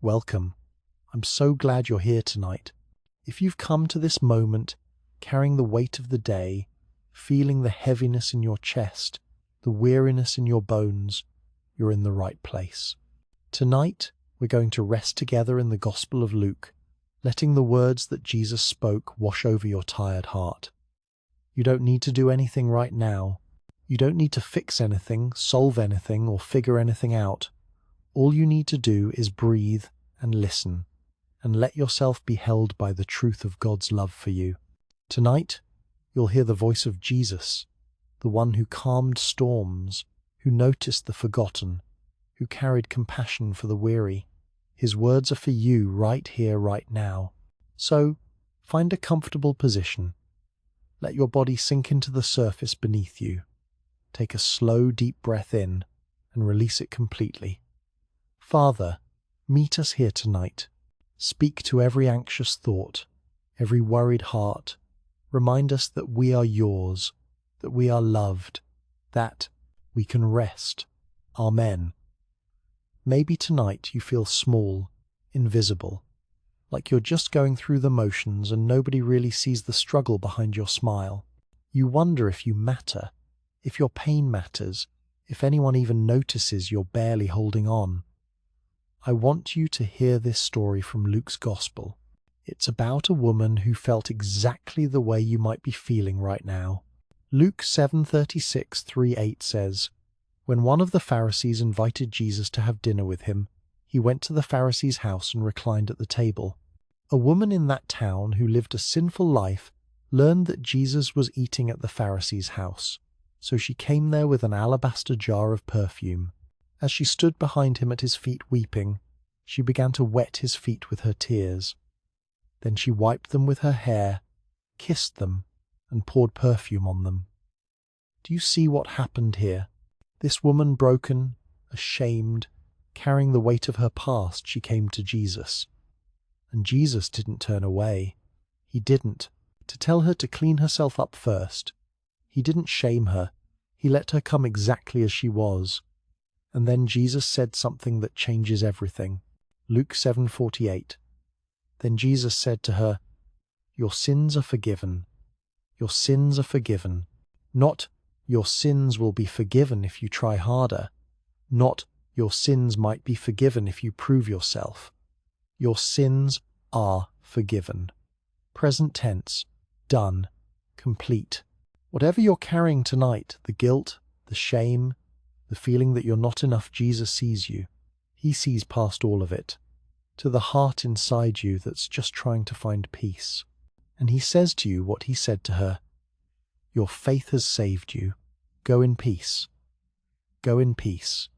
Welcome. I'm so glad you're here tonight. If you've come to this moment carrying the weight of the day, feeling the heaviness in your chest, the weariness in your bones, you're in the right place. Tonight, we're going to rest together in the Gospel of Luke, letting the words that Jesus spoke wash over your tired heart. You don't need to do anything right now. You don't need to fix anything, solve anything, or figure anything out. All you need to do is breathe and listen, and let yourself be held by the truth of God's love for you. Tonight, you'll hear the voice of Jesus, the one who calmed storms, who noticed the forgotten, who carried compassion for the weary. His words are for you right here, right now. So, find a comfortable position. Let your body sink into the surface beneath you. Take a slow, deep breath in and release it completely. Father, meet us here tonight. Speak to every anxious thought, every worried heart. Remind us that we are yours, that we are loved, that we can rest. Amen. Maybe tonight you feel small, invisible, like you're just going through the motions and nobody really sees the struggle behind your smile. You wonder if you matter, if your pain matters, if anyone even notices you're barely holding on. I want you to hear this story from Luke's Gospel. It's about a woman who felt exactly the way you might be feeling right now. Luke 7:36-38 says, "When one of the Pharisees invited Jesus to have dinner with him, he went to the Pharisee's house and reclined at the table. A woman in that town who lived a sinful life learned that Jesus was eating at the Pharisee's house, so she came there with an alabaster jar of perfume. As she stood behind him at his feet weeping, she began to wet his feet with her tears. Then she wiped them with her hair, kissed them, and poured perfume on them." Do you see what happened here? This woman, broken, ashamed, carrying the weight of her past, she came to Jesus. And Jesus didn't turn away. He didn't. To tell her to clean herself up first. He didn't shame her. He let her come exactly as she was. And then Jesus said something that changes everything. Luke 7:48. Then Jesus said to her, "Your sins are forgiven. Your sins are forgiven." Not, "Your sins will be forgiven if you try harder." Not, "Your sins might be forgiven if you prove yourself." Your sins are forgiven. Present tense. Done. Complete. Whatever you're carrying tonight, the guilt, the shame, the feeling that you're not enough, Jesus sees you. He sees past all of it, to the heart inside you that's just trying to find peace. And he says to you what he said to her, "Your faith has saved you. Go in peace. Go in peace."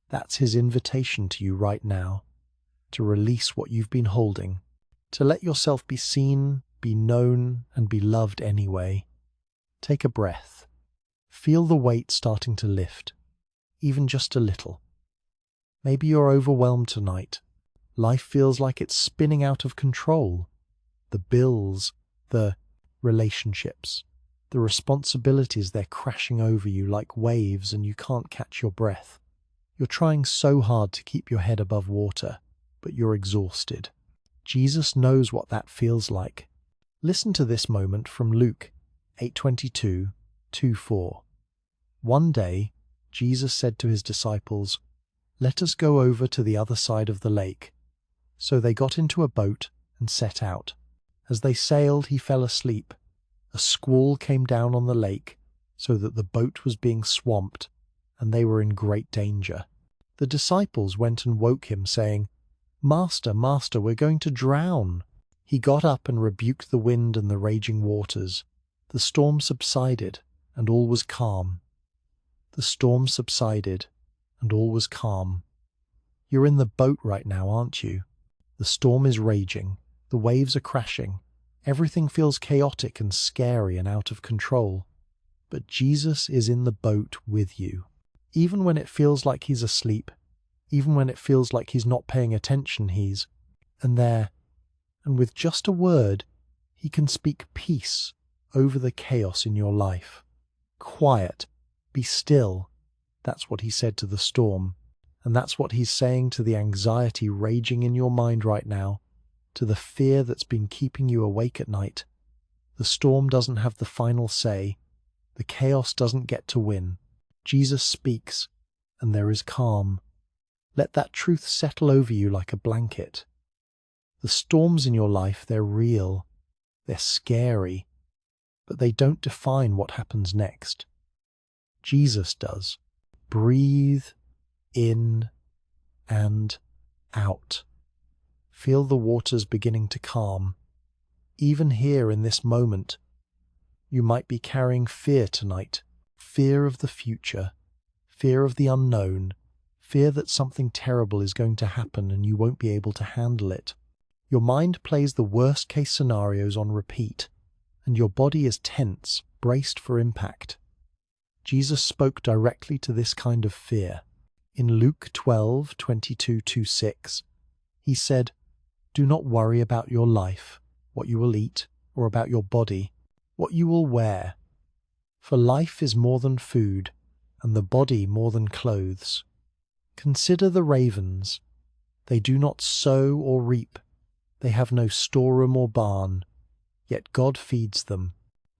That's his invitation to you right now, to release what you've been holding, to let yourself be seen, be known, and be loved anyway. Take a breath. Feel the weight starting to lift, even just a little. Maybe you're overwhelmed tonight. Life feels like it's spinning out of control. The bills, the relationships, the responsibilities, they're crashing over you like waves and you can't catch your breath. You're trying so hard to keep your head above water, but you're exhausted. Jesus knows what that feels like. Listen to this moment from Luke 8:22-4. One day, Jesus said to his disciples, "Let us go over to the other side of the lake." So they got into a boat and set out. As they sailed, he fell asleep. A squall came down on the lake, so that the boat was being swamped, and they were in great danger. The disciples went and woke him, saying, "Master, Master, we're going to drown." He got up and rebuked the wind and the raging waters. The storm subsided, and all was calm. The storm subsided, and all was calm. You're in the boat right now, aren't you? The storm is raging. The waves are crashing. Everything feels chaotic and scary and out of control. But Jesus is in the boat with you. Even when it feels like he's asleep, even when it feels like he's not paying attention, he's there. And with just a word, he can speak peace over the chaos in your life. Quiet. Be still. That's what he said to the storm. And that's what he's saying to the anxiety raging in your mind right now, to the fear that's been keeping you awake at night. The storm doesn't have the final say. The chaos doesn't get to win. Jesus speaks, and there is calm. Let that truth settle over you like a blanket. The storms in your life, they're real. They're scary. But they don't define what happens next. Jesus does. Breathe in and out. Feel the waters beginning to calm. Even here in this moment, you might be carrying fear tonight. Fear of the future. Fear of the unknown. Fear that something terrible is going to happen and you won't be able to handle it. Your mind plays the worst-case scenarios on repeat, and your body is tense, braced for impact. Jesus spoke directly to this kind of fear. In Luke 12:22-6, he said, "Do not worry about your life, what you will eat, or about your body, what you will wear. For life is more than food, and the body more than clothes. Consider the ravens. They do not sow or reap. They have no storeroom or barn, yet God feeds them.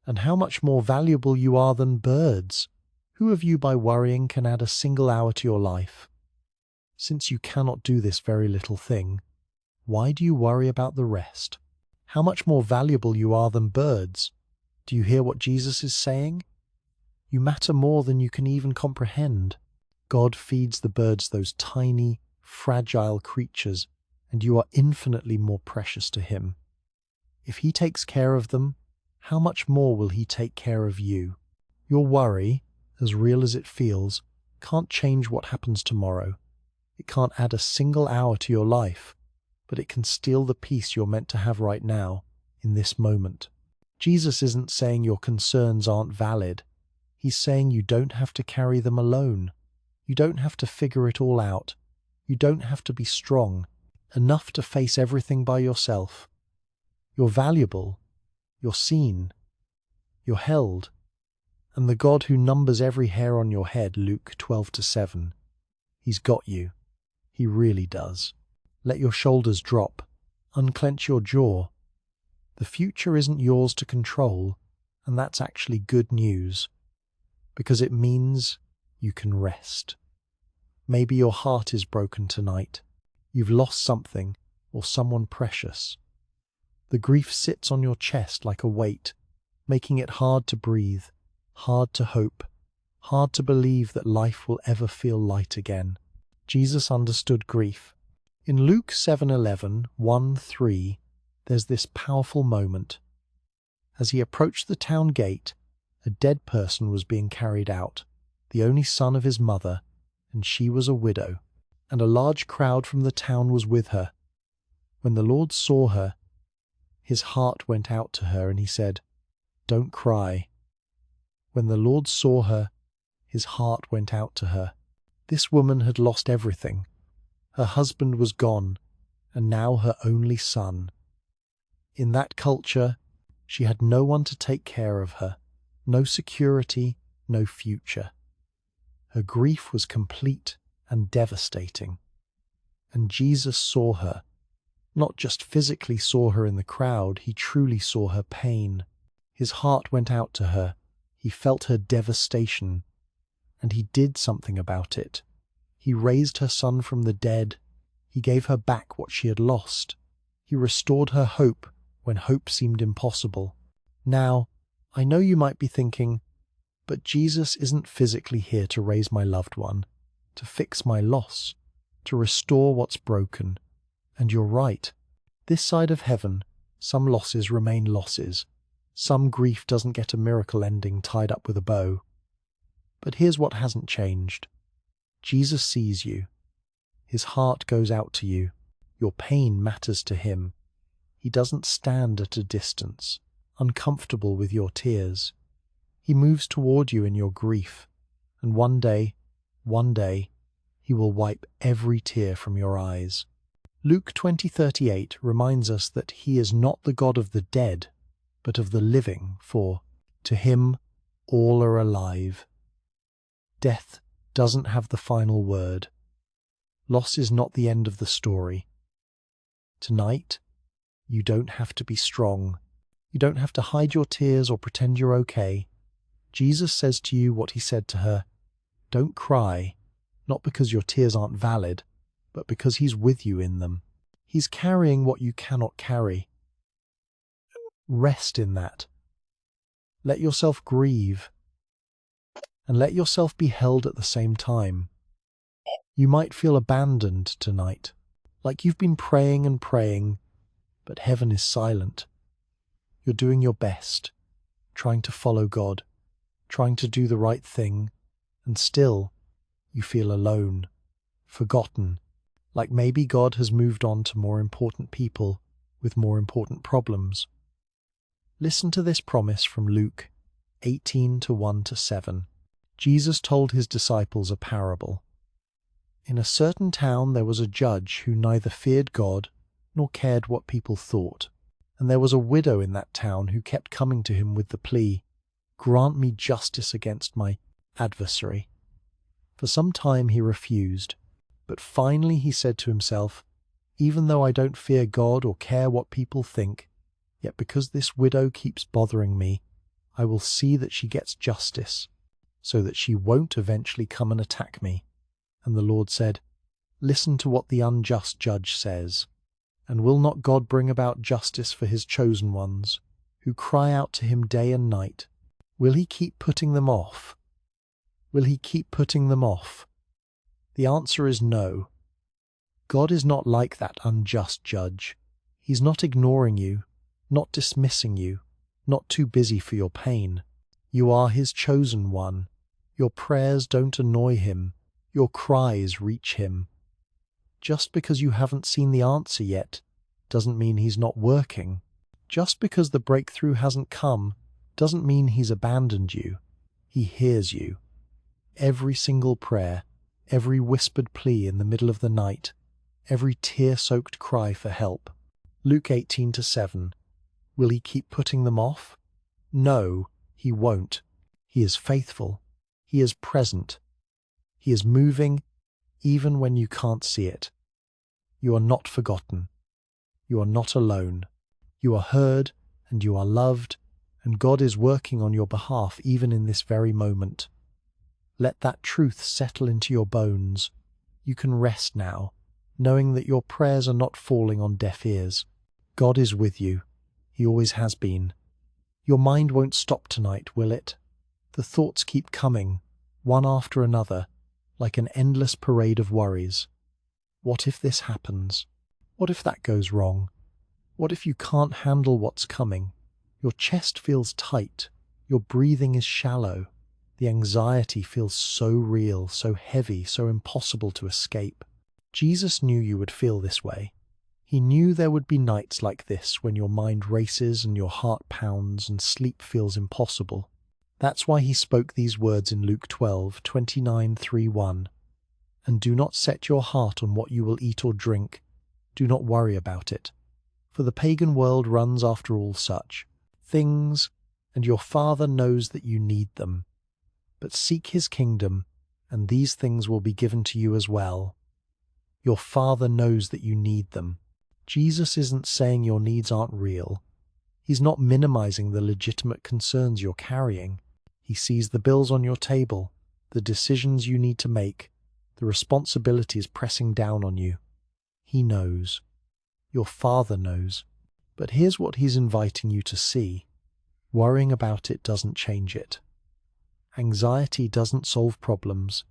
And how much more valuable you are than birds. Who of you by worrying can add a single hour to your life? Since you cannot do this very little thing, why do you worry about the rest? How much more valuable you are than birds. Do you hear what Jesus is saying? You matter more than you can even comprehend. God feeds the birds, those tiny, fragile creatures, and you are infinitely more precious to him. If he takes care of them, how much more will he take care of you? Your worry, as real as it feels, can't change what happens tomorrow. It can't add a single hour to your life, but it can steal the peace you're meant to have right now, in this moment. Jesus isn't saying your concerns aren't valid. He's saying you don't have to carry them alone. You don't have to figure it all out. You don't have to be strong enough to face everything by yourself. You're valuable. You're seen. You're held. And the God who numbers every hair on your head, Luke 12:7, he's got you. He really does. Let your shoulders drop. Unclench your jaw. The future isn't yours to control, and that's actually good news, because it means you can rest. Maybe your heart is broken tonight. You've lost something or someone precious. The grief sits on your chest like a weight, making it hard to breathe, hard to hope, hard to believe that life will ever feel light again. Jesus understood grief. In Luke 7:11, 1-3, there's this powerful moment. As he approached the town gate, a dead person was being carried out, the only son of his mother, and she was a widow, and a large crowd from the town was with her. When the Lord saw her, his heart went out to her, and he said, "Don't cry." When the Lord saw her, his heart went out to her. This woman had lost everything. Her husband was gone, and now her only son. In that culture, she had no one to take care of her, no security, no future. Her grief was complete and devastating. And Jesus saw her, not just physically saw her in the crowd, he truly saw her pain. His heart went out to her. He felt her devastation, and he did something about it. He raised her son from the dead. He gave her back what she had lost. He restored her hope when hope seemed impossible. Now, I know you might be thinking, but Jesus isn't physically here to raise my loved one, to fix my loss, to restore what's broken. And you're right. This side of heaven, some losses remain losses. Some grief doesn't get a miracle ending tied up with a bow. But here's what hasn't changed. Jesus sees you. His heart goes out to you. Your pain matters to him. He doesn't stand at a distance, uncomfortable with your tears. He moves toward you in your grief, and one day, he will wipe every tear from your eyes. Luke 20:38 reminds us that he is not the God of the dead, but of the living, for to him all are alive. Death doesn't have the final word. Loss is not the end of the story. Tonight, you don't have to be strong. You don't have to hide your tears or pretend you're okay. Jesus says to you what he said to her. Don't cry, not because your tears aren't valid, but because he's with you in them. He's carrying what you cannot carry. Rest in that. Let yourself grieve, and let yourself be held at the same time. You might feel abandoned tonight, like you've been praying and praying, but heaven is silent. You're doing your best, trying to follow God, trying to do the right thing, and still you feel alone, forgotten, like maybe God has moved on to more important people with more important problems. Listen to this promise from Luke 18:1-7. Jesus told his disciples a parable. In a certain town there was a judge who neither feared God nor cared what people thought. And there was a widow in that town who kept coming to him with the plea, "Grant me justice against my adversary." For some time he refused, but finally he said to himself, "Even though I don't fear God or care what people think, yet because this widow keeps bothering me, I will see that she gets justice, so that she won't eventually come and attack me." And the Lord said, "Listen to what the unjust judge says. And will not God bring about justice for his chosen ones, who cry out to him day and night? Will he keep putting them off? Will he keep putting them off?" The answer is no. God is not like that unjust judge. He's not ignoring you, not dismissing you, not too busy for your pain. You are his chosen one. Your prayers don't annoy him. Your cries reach him. Just because you haven't seen the answer yet doesn't mean he's not working. Just because the breakthrough hasn't come doesn't mean he's abandoned you. He hears you. Every single prayer, every whispered plea in the middle of the night, every tear-soaked cry for help. Luke 18:7. Will he keep putting them off? No, he won't. He is faithful. He is present. He is moving even when you can't see it. You are not forgotten. You are not alone. You are heard and you are loved, and God is working on your behalf even in this very moment. Let that truth settle into your bones. You can rest now, knowing that your prayers are not falling on deaf ears. God is with you. He always has been. Your mind won't stop tonight, will it? The thoughts keep coming, one after another, like an endless parade of worries. What if this happens? What if that goes wrong? What if you can't handle what's coming? Your chest feels tight. Your breathing is shallow. The anxiety feels so real, so heavy, so impossible to escape. Jesus knew you would feel this way. He knew there would be nights like this when your mind races and your heart pounds and sleep feels impossible. That's why he spoke these words in Luke 12:29-31. And do not set your heart on what you will eat or drink. Do not worry about it. For the pagan world runs after all such things, and your Father knows that you need them. But seek his kingdom, and these things will be given to you as well. Your Father knows that you need them. Jesus isn't saying your needs aren't real. He's not minimizing the legitimate concerns you're carrying. He sees the bills on your table, the decisions you need to make, the responsibilities pressing down on you. He knows. Your Father knows. But here's what he's inviting you to see. Worrying about it doesn't change it. Anxiety doesn't solve problems.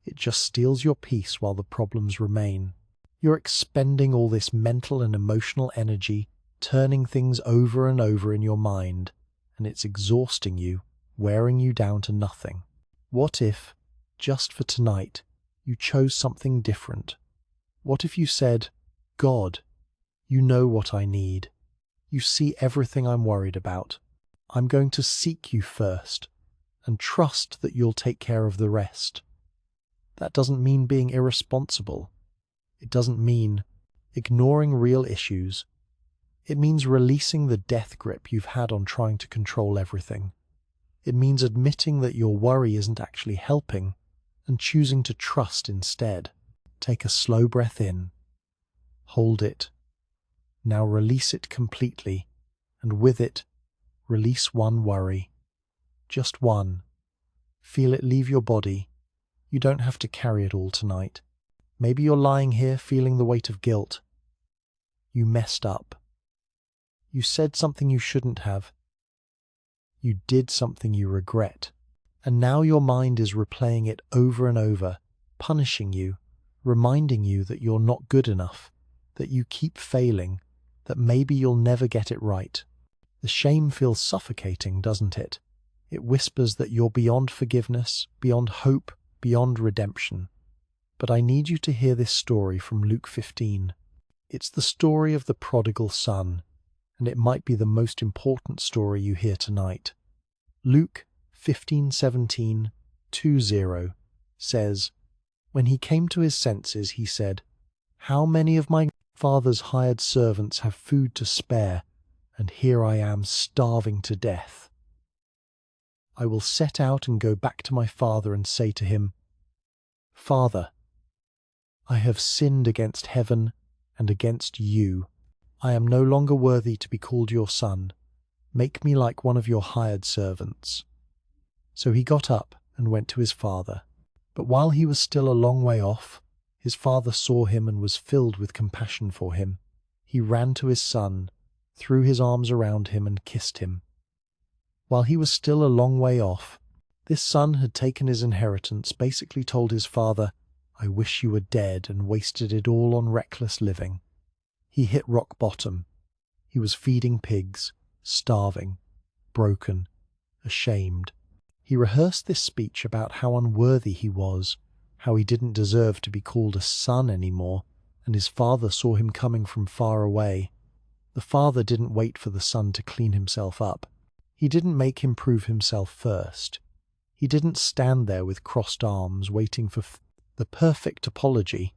It just steals your peace while the problems remain. You're expending all this mental and emotional energy, turning things over and over in your mind, and it's exhausting you, wearing you down to nothing. What if, just for tonight, you chose something different? What if you said, "God, you know what I need. You see everything I'm worried about. I'm going to seek you first, and trust that you'll take care of the rest." That doesn't mean being irresponsible. It doesn't mean ignoring real issues. It means releasing the death grip you've had on trying to control everything. It means admitting that your worry isn't actually helping and choosing to trust instead. Take a slow breath in. Hold it. Now release it completely, and with it, release one worry. Just one. Feel it leave your body. You don't have to carry it all tonight. Maybe you're lying here feeling the weight of guilt. You messed up. You said something you shouldn't have. You did something you regret. And now your mind is replaying it over and over, punishing you, reminding you that you're not good enough, that you keep failing, that maybe you'll never get it right. The shame feels suffocating, doesn't it? It whispers that you're beyond forgiveness, beyond hope, beyond redemption. But I need you to hear this story from Luke 15. It's the story of the prodigal son, and it might be the most important story you hear tonight. Luke 15:17-20 says, "When he came to his senses, he said, 'How many of my father's hired servants have food to spare, and here I am starving to death? I will set out and go back to my father and say to him, Father, I have sinned against heaven and against you. I am no longer worthy to be called your son. Make me like one of your hired servants.' So he got up and went to his father. But while he was still a long way off, his father saw him and was filled with compassion for him. He ran to his son, threw his arms around him and kissed him. While he was still a long way off, this son had taken his inheritance, basically told his father, 'I wish you were dead,' and wasted it all on reckless living. He hit rock bottom. He was feeding pigs, starving, broken, ashamed. He rehearsed this speech about how unworthy he was, how he didn't deserve to be called a son anymore, and his father saw him coming from far away. The father didn't wait for the son to clean himself up. He didn't make him prove himself first. He didn't stand there with crossed arms waiting for the perfect apology.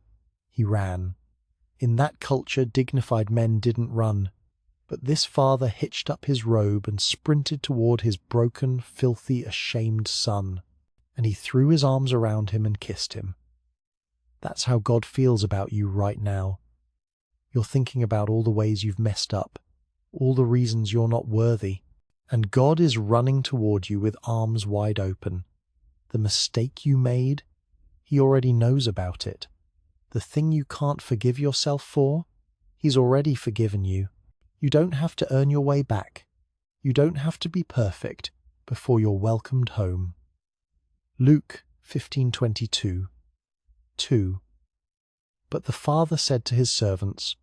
He ran. In that culture, dignified men didn't run. But this father hitched up his robe and sprinted toward his broken, filthy, ashamed son, and he threw his arms around him and kissed him. That's how God feels about you right now. You're thinking about all the ways you've messed up, all the reasons you're not worthy, and God is running toward you with arms wide open. The mistake you made, He already knows about it. The thing you can't forgive yourself for, He's already forgiven you. You don't have to earn your way back. You don't have to be perfect before you're welcomed home. Luke 15:22-2. But the father said to his servants,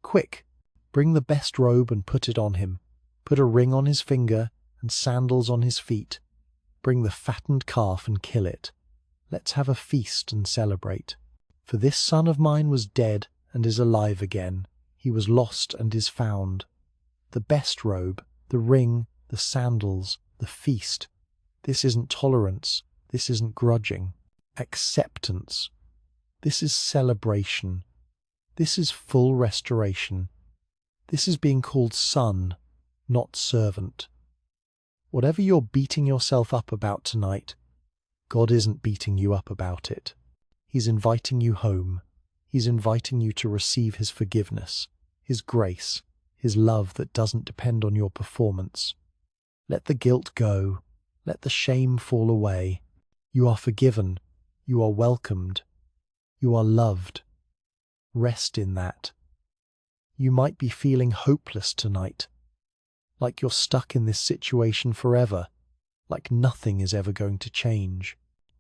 "Quick, bring the best robe and put it on him. Put a ring on his finger and sandals on his feet. Bring the fattened calf and kill it. Let's have a feast and celebrate. For this son of mine was dead and is alive again. He was lost and is found." The best robe, the ring, the sandals, the feast. This isn't tolerance. This isn't grudging. Acceptance. This is celebration. This is full restoration. This is being called son, not servant. Whatever you're beating yourself up about tonight, God isn't beating you up about it. He's inviting you home. He's inviting you to receive His forgiveness, His grace, His love that doesn't depend on your performance. Let the guilt go. Let the shame fall away. You are forgiven. You are welcomed. You are loved. Rest in that. You might be feeling hopeless tonight, like you're stuck in this situation forever, like nothing is ever going to change.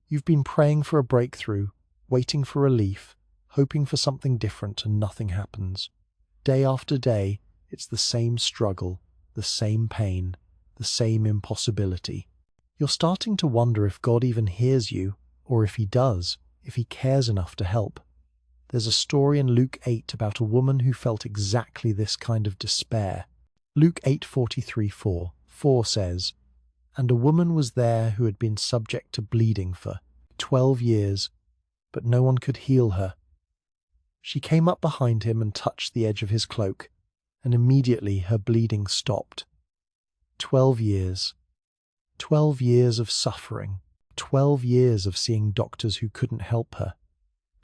You've been praying for a breakthrough, waiting for relief, hoping for something different, and nothing happens. Day after day, it's the same struggle, the same pain, the same impossibility. You're starting to wonder if God even hears you, or if He does, if He cares enough to help. There's a story in Luke 8 about a woman who felt exactly this kind of despair. Luke 8:43-4 says, "And a woman was there who had been subject to bleeding for 12 years, but no one could heal her. She came up behind him and touched the edge of his cloak, and immediately her bleeding stopped." 12 years. 12 years of suffering. 12 years of seeing doctors who couldn't help her.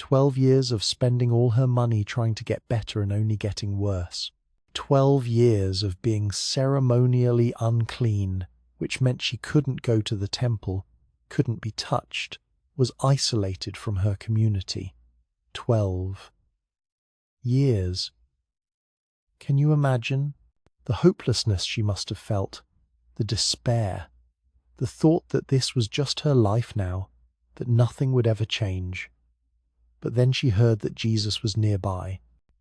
12 years of spending all her money trying to get better and only getting worse. 12 years of being ceremonially unclean, which meant she couldn't go to the temple, couldn't be touched, was isolated from her community. 12 years. Can you imagine? The hopelessness she must have felt, the despair, the thought that this was just her life now, that nothing would ever change. But then she heard that Jesus was nearby,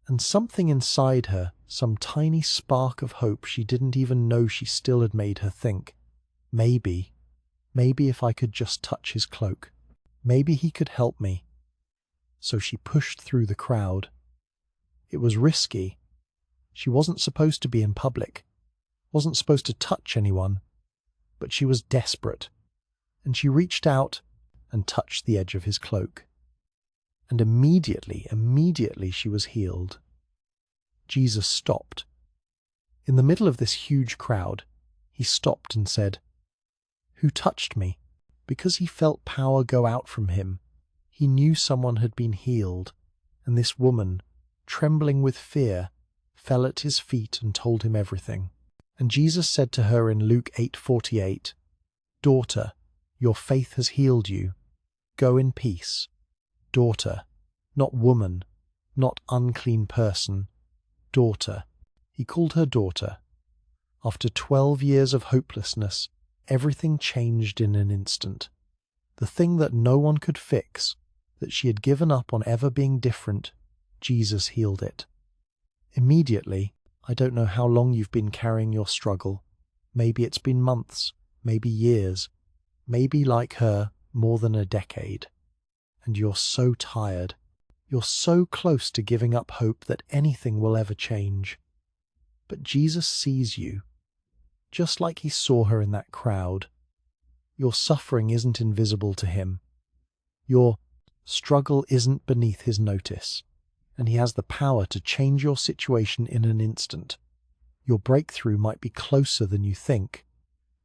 and something inside her, some tiny spark of hope she didn't even know she still had made her think, maybe if I could just touch his cloak, maybe he could help me. So she pushed through the crowd. It was risky. She wasn't supposed to be in public, wasn't supposed to touch anyone, but she was desperate, and she reached out and touched the edge of his cloak. And immediately she was healed. Jesus stopped. In the middle of this huge crowd, he stopped and said, "Who touched me?" Because he felt power go out from him. He knew someone had been healed, and this woman, trembling with fear, fell at his feet and told him everything. And Jesus said to her in Luke 8:48, "Daughter, your faith has healed you. Go in peace." Daughter, not woman, not unclean person, daughter. He called her daughter. After 12 years of hopelessness, everything changed in an instant. The thing that no one could fix, that she had given up on ever being different, Jesus healed it. Immediately. I don't know how long you've been carrying your struggle. Maybe it's been months, maybe years, maybe like her, more than a decade. And you're so tired. You're so close to giving up hope that anything will ever change. But Jesus sees you, just like he saw her in that crowd. Your suffering isn't invisible to him. Your struggle isn't beneath his notice, and he has the power to change your situation in an instant. Your breakthrough might be closer than you think.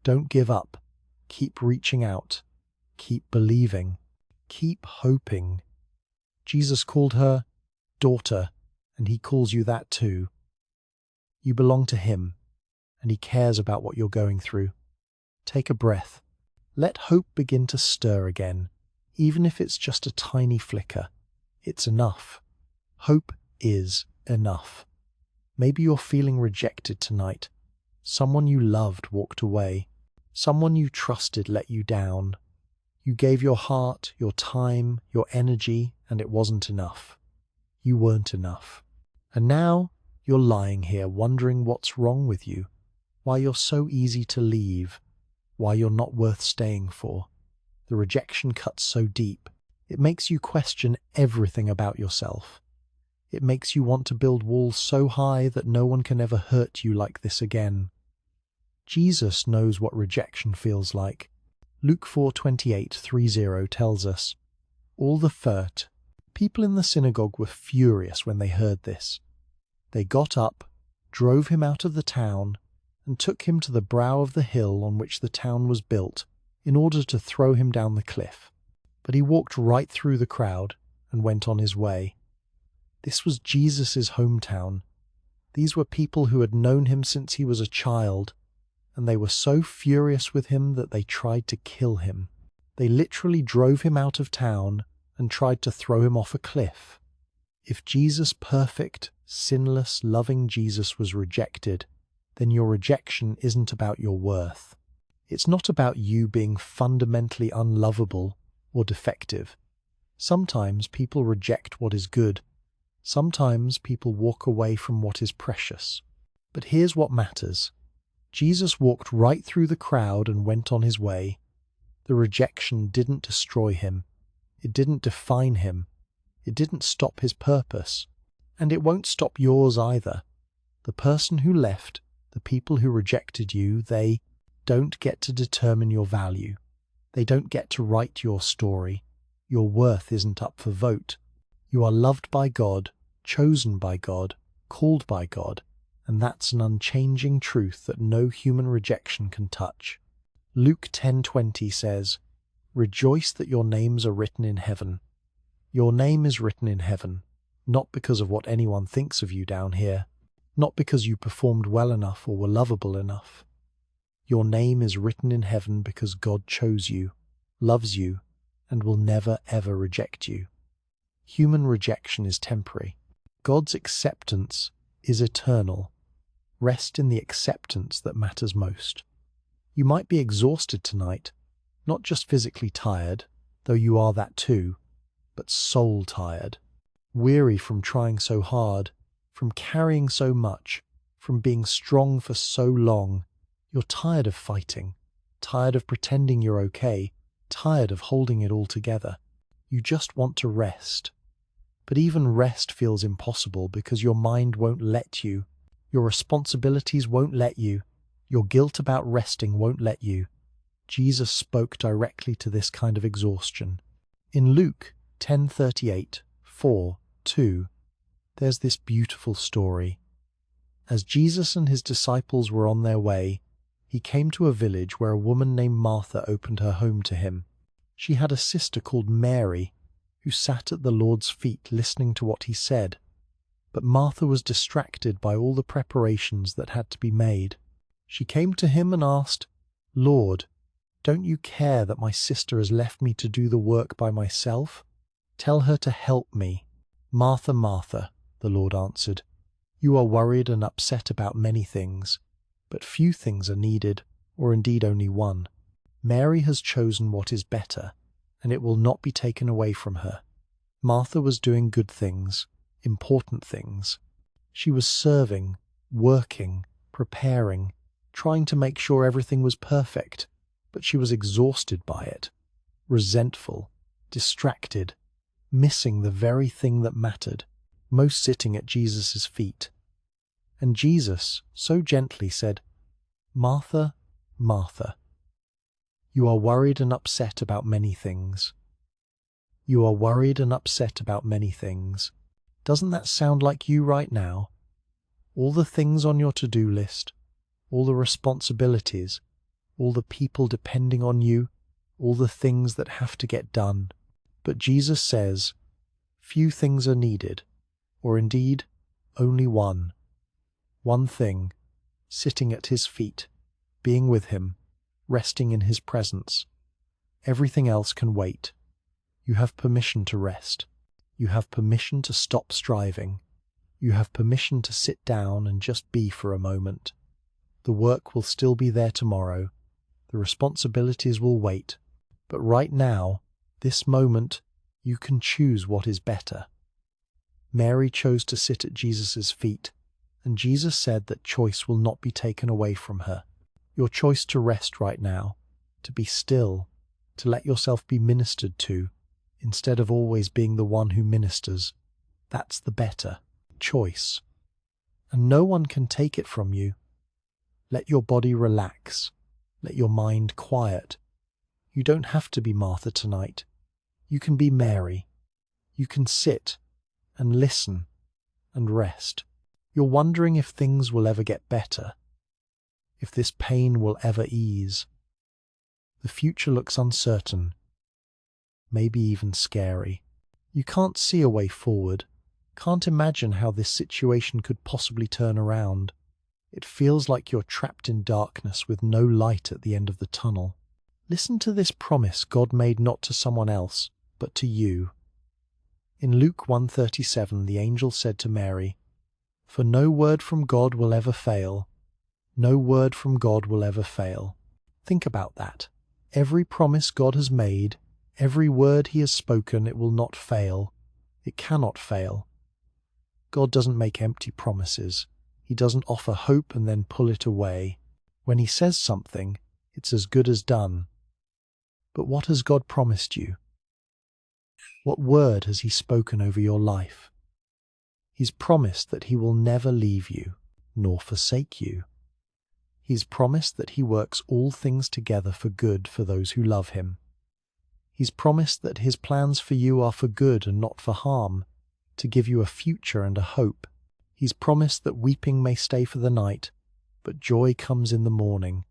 Don't give up. Keep reaching out. Keep believing. Keep hoping. Jesus called her daughter, and he calls you that too. You belong to him, and he cares about what you're going through. Take a breath. Let hope begin to stir again, even if it's just a tiny flicker. It's enough. Hope is enough. Maybe you're feeling rejected tonight. Someone you loved walked away. Someone you trusted let you down. You gave your heart, your time, your energy, and it wasn't enough. You weren't enough. And now you're lying here wondering what's wrong with you, why you're so easy to leave, why you're not worth staying for. The rejection cuts so deep. It makes you question everything about yourself. It makes you want to build walls so high that no one can ever hurt you like this again. Jesus knows what rejection feels like. Luke 4:28-30 tells us, "All the furt, people in the synagogue were furious when they heard this. They got up, drove him out of the town, and took him to the brow of the hill on which the town was built, in order to throw him down the cliff. But he walked right through the crowd and went on his way." This was Jesus' hometown. These were people who had known him since he was a child, and they were so furious with him that they tried to kill him. They literally drove him out of town and tried to throw him off a cliff. If Jesus' perfect, sinless, loving Jesus was rejected, then your rejection isn't about your worth. It's not about you being fundamentally unlovable or defective. Sometimes people reject what is good. Sometimes people walk away from what is precious. But here's what matters. Jesus walked right through the crowd and went on his way. The rejection didn't destroy him. It didn't define him. It didn't stop his purpose. And it won't stop yours either. The person who left, the people who rejected you, they don't get to determine your value. They don't get to write your story. Your worth isn't up for vote. You are loved by God, chosen by God, called by God, and that's an unchanging truth that no human rejection can touch. Luke 10:20 says, "Rejoice that your names are written in heaven." Your name is written in heaven, not because of what anyone thinks of you down here, not because you performed well enough or were lovable enough. Your name is written in heaven because God chose you, loves you, and will never ever reject you. Human rejection is temporary. God's acceptance is eternal. Rest in the acceptance that matters most. You might be exhausted tonight, not just physically tired, though you are that too, but soul tired, weary from trying so hard, from carrying so much, from being strong for so long. You're tired of fighting, tired of pretending you're okay, tired of holding it all together. You just want to rest. But even rest feels impossible because your mind won't let you. Your responsibilities won't let you. Your guilt about resting won't let you. Jesus spoke directly to this kind of exhaustion. In Luke 10:38, 4:2, there's this beautiful story. As Jesus and his disciples were on their way, he came to a village where a woman named Martha opened her home to him. She had a sister called Mary, who sat at the Lord's feet listening to what he said. But Martha was distracted by all the preparations that had to be made. She came to him and asked, "Lord, don't you care that my sister has left me to do the work by myself? Tell her to help me." "Martha, Martha," the Lord answered, "you are worried and upset about many things, but few things are needed, or indeed only one. Mary has chosen what is better, and it will not be taken away from her." Martha was doing good things, important things. She was serving, working, preparing, trying to make sure everything was perfect, but she was exhausted by it, resentful, distracted, missing the very thing that mattered, most sitting at Jesus' feet. And Jesus, so gently, said, "Martha, Martha, you are worried and upset about many things. You are worried and upset about many things." Doesn't that sound like you right now? All the things on your to-do list, all the responsibilities, all the people depending on you, all the things that have to get done. But Jesus says, few things are needed, or indeed only one. One thing, sitting at his feet, being with him, resting in his presence. Everything else can wait. You have permission to rest. You have permission to stop striving. You have permission to sit down and just be for a moment. The work will still be there tomorrow. The responsibilities will wait. But right now, this moment, you can choose what is better. Mary chose to sit at Jesus' feet, and Jesus said that choice will not be taken away from her. Your choice to rest right now, to be still, to let yourself be ministered to, instead of always being the one who ministers, that's the better choice. And no one can take it from you. Let your body relax. Let your mind quiet. You don't have to be Martha tonight. You can be Mary. You can sit and listen and rest. You're wondering if things will ever get better, if this pain will ever ease. The future looks uncertain, maybe even scary. You can't see a way forward, can't imagine how this situation could possibly turn around. It feels like you're trapped in darkness with no light at the end of the tunnel. Listen to this promise God made not to someone else, but to you. In Luke 1:37, the angel said to Mary, "For no word from God will ever fail. No word from God will ever fail." Think about that. Every promise God has made, every word he has spoken, it will not fail. It cannot fail. God doesn't make empty promises. He doesn't offer hope and then pull it away. When he says something, it's as good as done. But what has God promised you? What word has he spoken over your life? He's promised that he will never leave you, nor forsake you. He's promised that he works all things together for good for those who love him. He's promised that his plans for you are for good and not for harm, to give you a future and a hope. He's promised that weeping may stay for the night, but joy comes in the morning.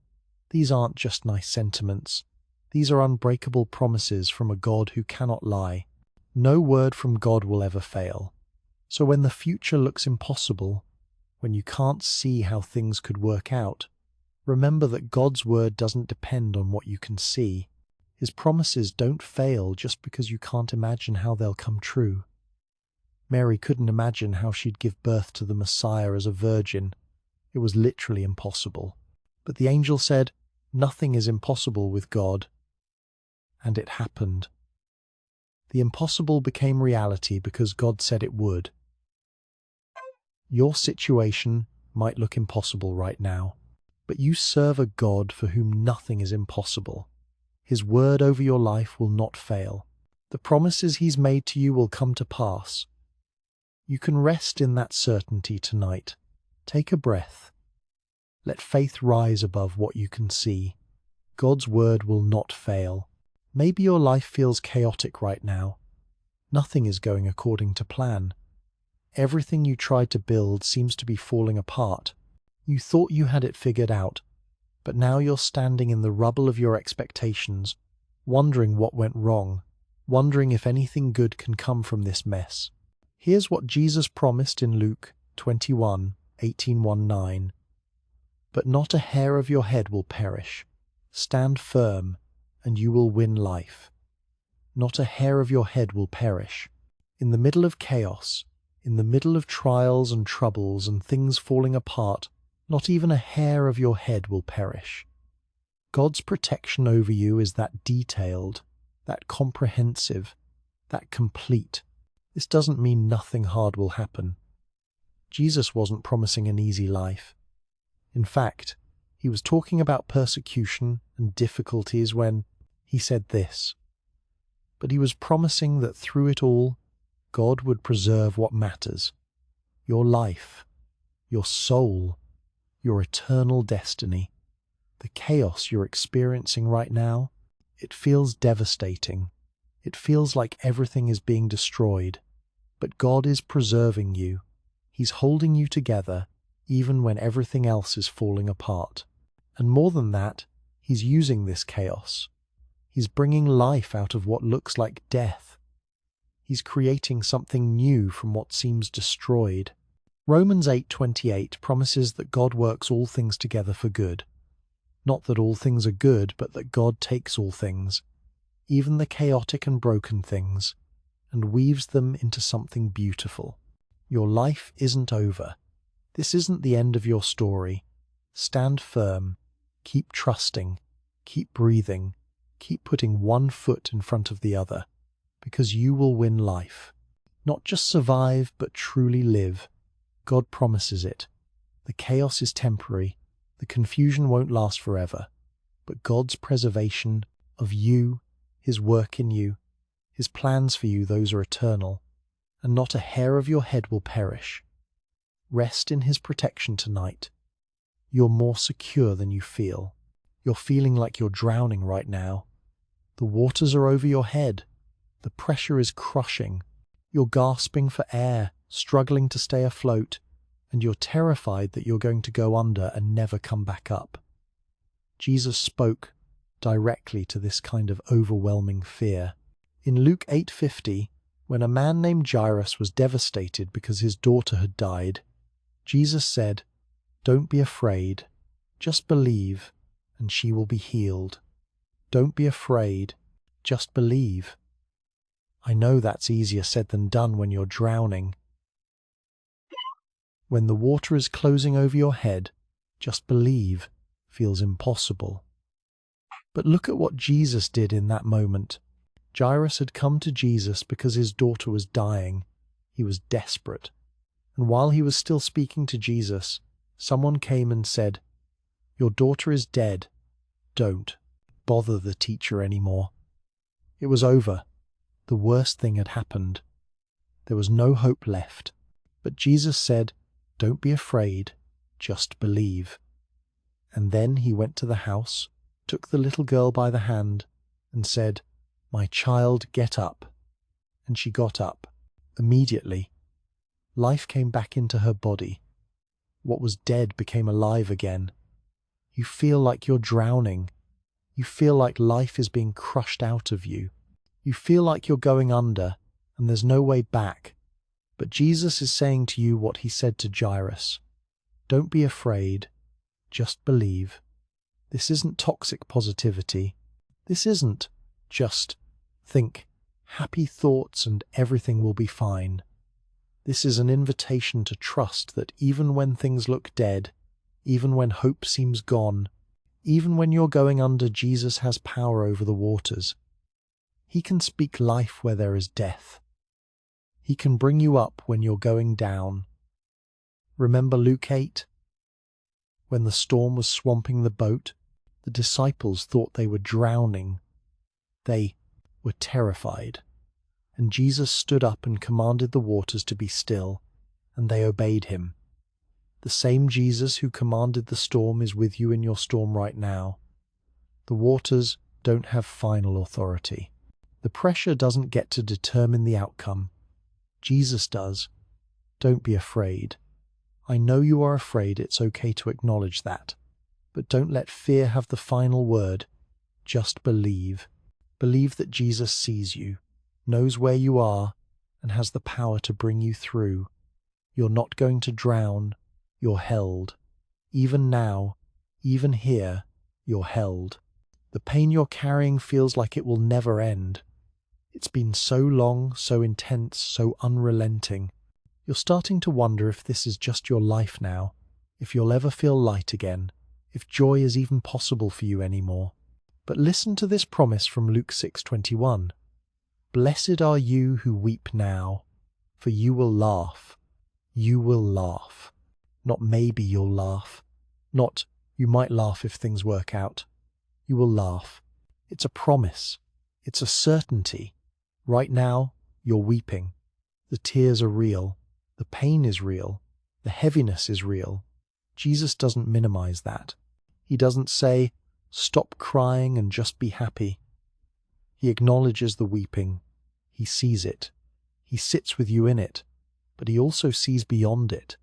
These aren't just nice sentiments. These are unbreakable promises from a God who cannot lie. No word from God will ever fail. So when the future looks impossible, when you can't see how things could work out, remember that God's word doesn't depend on what you can see. His promises don't fail just because you can't imagine how they'll come true. Mary couldn't imagine how she'd give birth to the Messiah as a virgin. It was literally impossible. But the angel said, "Nothing is impossible with God." And it happened. The impossible became reality because God said it would. Your situation might look impossible right now, but you serve a God for whom nothing is impossible. His word over your life will not fail. The promises He's made to you will come to pass. You can rest in that certainty tonight. Take a breath. Let faith rise above what you can see. God's word will not fail. Maybe your life feels chaotic right now. Nothing is going according to plan. Everything you tried to build seems to be falling apart. You thought you had it figured out, but now you're standing in the rubble of your expectations, wondering what went wrong, wondering if anything good can come from this mess. Here's what Jesus promised in Luke 21:18-19. But not a hair of your head will perish. Stand firm, and you will win life. Not a hair of your head will perish. In the middle of chaos, in the middle of trials and troubles and things falling apart, not even a hair of your head will perish. God's protection over you is that detailed, that comprehensive, that complete. This doesn't mean nothing hard will happen. Jesus wasn't promising an easy life. In fact, He was talking about persecution and difficulties when He said this. But He was promising that through it all, God would preserve what matters: your life, your soul, your eternal destiny. The chaos you're experiencing right now, it feels devastating. It feels like everything is being destroyed. But God is preserving you. He's holding you together, even when everything else is falling apart. And more than that, He's using this chaos. He's bringing life out of what looks like death. He's creating something new from what seems destroyed. Romans 8:28 promises that God works all things together for good. Not that all things are good, but that God takes all things, even the chaotic and broken things, and weaves them into something beautiful. Your life isn't over. This isn't the end of your story. Stand firm. Keep trusting. Keep breathing. Keep putting one foot in front of the other, because you will win life. Not just survive, but truly live. God promises it. The chaos is temporary. The confusion won't last forever. But God's preservation of you, His work in you, His plans for you, those are eternal. And not a hair of your head will perish. Rest in His protection tonight. You're more secure than you feel. You're feeling like you're drowning right now. The waters are over your head. The pressure is crushing. You're gasping for air, struggling to stay afloat, and you're terrified that you're going to go under and never come back up. Jesus spoke directly to this kind of overwhelming fear. In Luke 8:50, when a man named Jairus was devastated because his daughter had died, Jesus said, "Don't be afraid, just believe, and she will be healed." Don't be afraid, just believe. I know that's easier said than done when you're drowning. When the water is closing over your head, just believe feels impossible. But look at what Jesus did in that moment. Jairus had come to Jesus because his daughter was dying. He was desperate. And while he was still speaking to Jesus, someone came and said, "Your daughter is dead. Don't bother the teacher anymore." It was over. The worst thing had happened. There was no hope left. But Jesus said, "Don't be afraid, just believe." And then He went to the house, took the little girl by the hand, and said, "My child, get up." And she got up. Immediately, life came back into her body. What was dead became alive again. You feel like you're drowning. You feel like life is being crushed out of you. You feel like you're going under, and there's no way back. But Jesus is saying to you what he said to Jairus. Don't be afraid, just believe. This isn't toxic positivity. This isn't just think happy thoughts and everything will be fine. This is an invitation to trust that even when things look dead, even when hope seems gone, even when you're going under, Jesus has power over the waters. He can speak life where there is death. He can bring you up when you're going down. Remember Luke 8? When the storm was swamping the boat, the disciples thought they were drowning. They were terrified. And Jesus stood up and commanded the waters to be still, and they obeyed him. The same Jesus who commanded the storm is with you in your storm right now. The waters don't have final authority. The pressure doesn't get to determine the outcome. Jesus does. Don't be afraid. I know you are afraid. It's okay to acknowledge that. But don't let fear have the final word. Just believe. Believe that Jesus sees you, knows where you are, and has the power to bring you through. You're not going to drown. You're held. Even now, even here, you're held. The pain you're carrying feels like it will never end. It's been so long, so intense, so unrelenting. You're starting to wonder if this is just your life now, if you'll ever feel light again, if joy is even possible for you anymore. But listen to this promise from Luke 6:21. Blessed are you who weep now, for you will laugh. You will laugh. Not maybe you'll laugh. Not you might laugh if things work out. You will laugh. It's a promise. It's a certainty. Right now, you're weeping. The tears are real. The pain is real. The heaviness is real. Jesus doesn't minimize that. He doesn't say, stop crying and just be happy. He acknowledges the weeping. He sees it. He sits with you in it. But he also sees beyond it.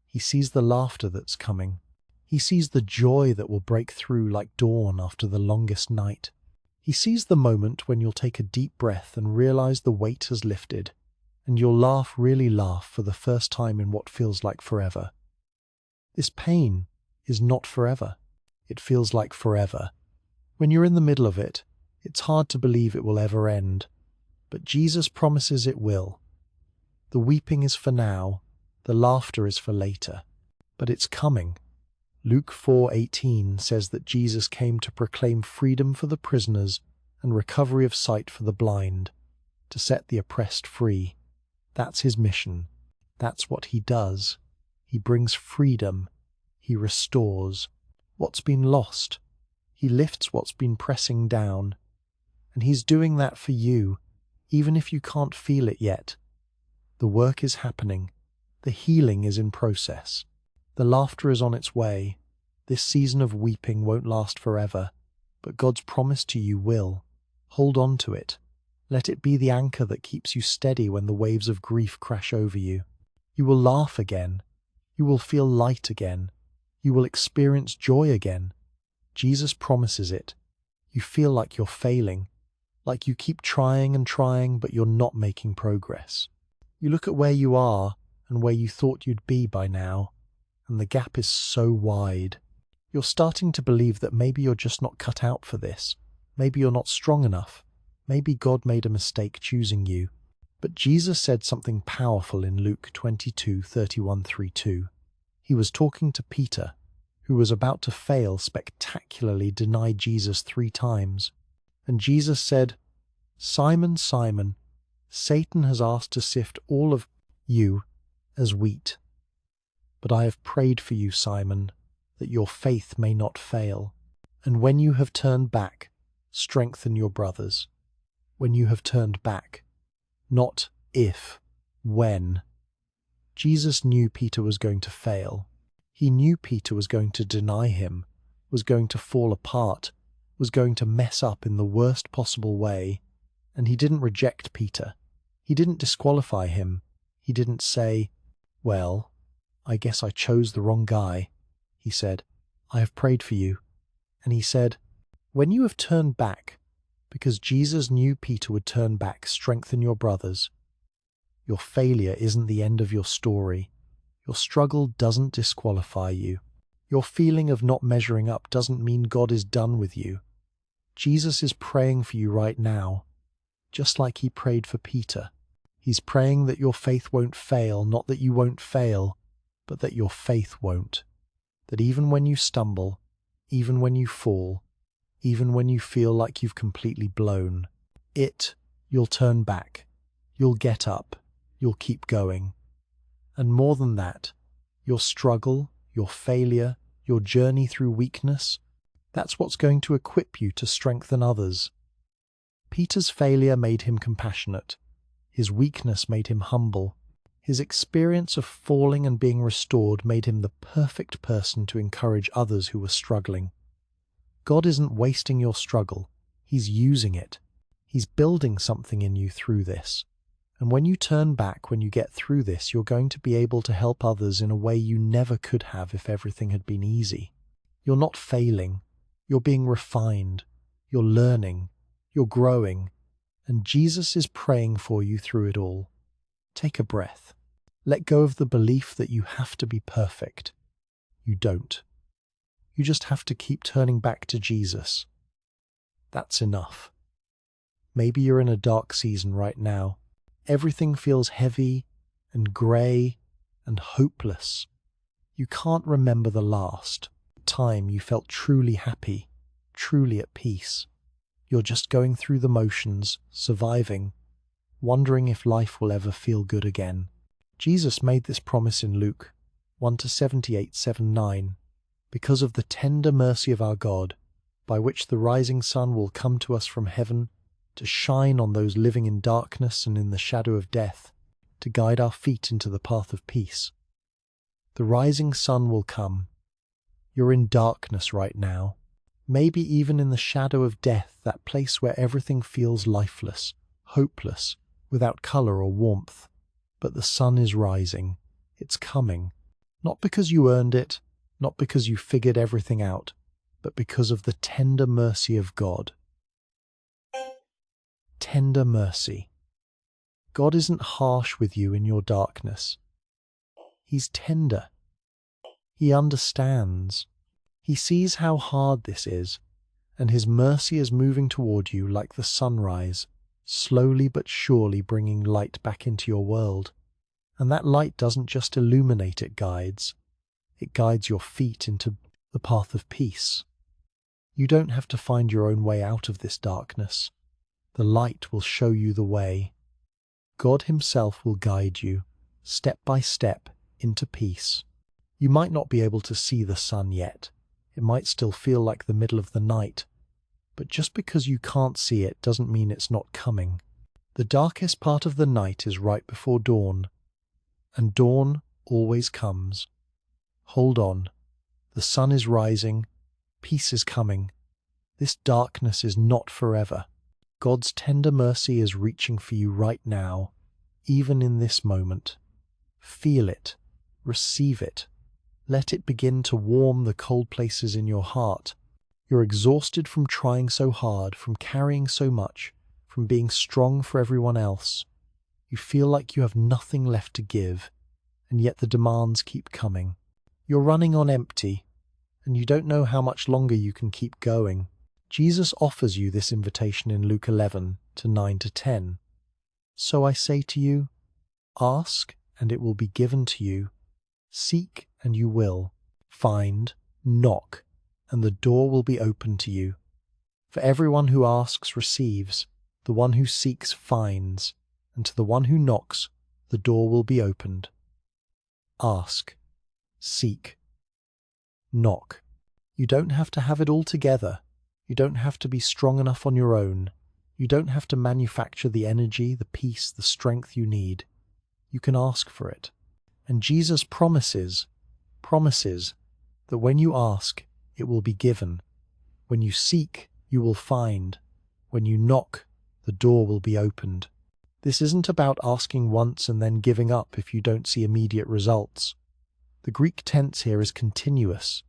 He sees the laughter that's coming. He sees the joy that will break through like dawn after the longest night. He sees the moment when you'll take a deep breath and realize the weight has lifted, and you'll laugh, really laugh, for the first time in what feels like forever. This pain is not forever. It feels like forever. When you're in the middle of it, it's hard to believe it will ever end. But Jesus promises it will. The weeping is for now. The laughter is for later. But it's coming. Luke 4:18 says that Jesus came to proclaim freedom for the prisoners and recovery of sight for the blind, to set the oppressed free. That's his mission. That's what he does. He brings freedom. He restores what's been lost. He lifts what's been pressing down. And he's doing that for you, even if you can't feel it yet. The work is happening. The healing is in process. The laughter is on its way. This season of weeping won't last forever, but God's promise to you will. Hold on to it. Let it be the anchor that keeps you steady when the waves of grief crash over you. You will laugh again. You will feel light again. You will experience joy again. Jesus promises it. You feel like you're failing, like you keep trying and trying, but you're not making progress. You look at where you are and where you thought you'd be by now, and the gap is so wide. You're starting to believe that maybe you're just not cut out for this. Maybe you're not strong enough. Maybe God made a mistake choosing you. But Jesus said something powerful in Luke 22:31-32. He was talking to Peter, who was about to fail spectacularly, deny Jesus 3 times. And Jesus said, "Simon, Simon, Satan has asked to sift all of you as wheat. But I have prayed for you, Simon, that your faith may not fail. And when you have turned back, strengthen your brothers." When you have turned back. Not if, when. Jesus knew Peter was going to fail. He knew Peter was going to deny him, was going to fall apart, was going to mess up in the worst possible way. And he didn't reject Peter. He didn't disqualify him. He didn't say, "Well, I guess I chose the wrong guy." He said, "I have prayed for you." And he said, "When you have turned back," because Jesus knew Peter would turn back, "strengthen your brothers." Your failure isn't the end of your story. Your struggle doesn't disqualify you. Your feeling of not measuring up doesn't mean God is done with you. Jesus is praying for you right now, just like he prayed for Peter. He's praying that your faith won't fail, not that you won't fail, but that your faith won't. That even when you stumble, even when you fall, even when you feel like you've completely blown, you'll turn back, you'll get up, you'll keep going. And more than that, your struggle, your failure, your journey through weakness, that's what's going to equip you to strengthen others. Peter's failure made him compassionate. His weakness made him humble. His experience of falling and being restored made him the perfect person to encourage others who were struggling. God isn't wasting your struggle. He's using it. He's building something in you through this. And when you turn back, when you get through this, you're going to be able to help others in a way you never could have if everything had been easy. You're not failing. You're being refined. You're learning. You're growing. And Jesus is praying for you through it all. Take a breath. Let go of the belief that you have to be perfect. You don't. You just have to keep turning back to Jesus. That's enough. Maybe you're in a dark season right now. Everything feels heavy and grey and hopeless. You can't remember the last time you felt truly happy, truly at peace. You're just going through the motions, surviving, wondering if life will ever feel good again. Jesus made this promise in Luke 1:78-79, because of the tender mercy of our God, by which the rising sun will come to us from heaven, to shine on those living in darkness and in the shadow of death, to guide our feet into the path of peace. The rising sun will come. You're in darkness right now, maybe even in the shadow of death, that place where everything feels lifeless, hopeless, without colour or warmth. But the sun is rising. It's coming. Not because you earned it, not because you figured everything out, but because of the tender mercy of God. Tender mercy. God isn't harsh with you in your darkness. He's tender. He understands. He sees how hard this is, and his mercy is moving toward you like the sunrise, slowly but surely bringing light back into your world. And that light doesn't just illuminate, it guides. It guides your feet into the path of peace. You don't have to find your own way out of this darkness. The light will show you the way. God himself will guide you, step by step, into peace. You might not be able to see the sun yet. It might still feel like the middle of the night. But just because you can't see it doesn't mean it's not coming. The darkest part of the night is right before dawn, and dawn always comes. Hold on. The sun is rising. Peace is coming. This darkness is not forever. God's tender mercy is reaching for you right now, even in this moment. Feel it. Receive it. Let it begin to warm the cold places in your heart. You're exhausted from trying so hard, from carrying so much, from being strong for everyone else. You feel like you have nothing left to give, and yet the demands keep coming. You're running on empty, and you don't know how much longer you can keep going. Jesus offers you this invitation in Luke 11:9-10. So I say to you, ask, and it will be given to you. Seek, and you will. Find, knock, and the door will be opened to you. For everyone who asks receives, the one who seeks finds, and to the one who knocks, the door will be opened. Ask, seek, knock. You don't have to have it all together. You don't have to be strong enough on your own. You don't have to manufacture the energy, the peace, the strength you need. You can ask for it. And Jesus promises that when you ask, it will be given. When you seek, you will find. When you knock, the door will be opened. This isn't about asking once and then giving up if you don't see immediate results. The Greek tense here is continuous.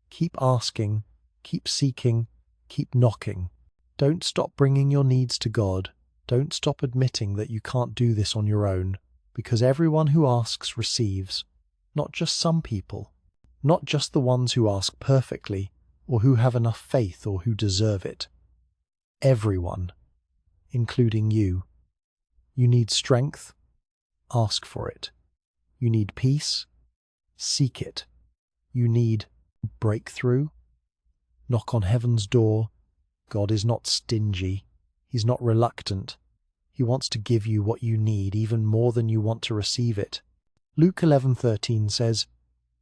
Keep asking, keep seeking, keep knocking. Don't stop bringing your needs to God. Don't stop admitting that you can't do this on your own, because everyone who asks receives, not just some people, not just the ones who ask perfectly or who have enough faith or who deserve it. Everyone, including you. You need strength? Ask for it. You need peace? Seek it. You need breakthrough? Knock on heaven's door. God is not stingy. He's not reluctant. He wants to give you what you need even more than you want to receive it. Luke 11:13 says,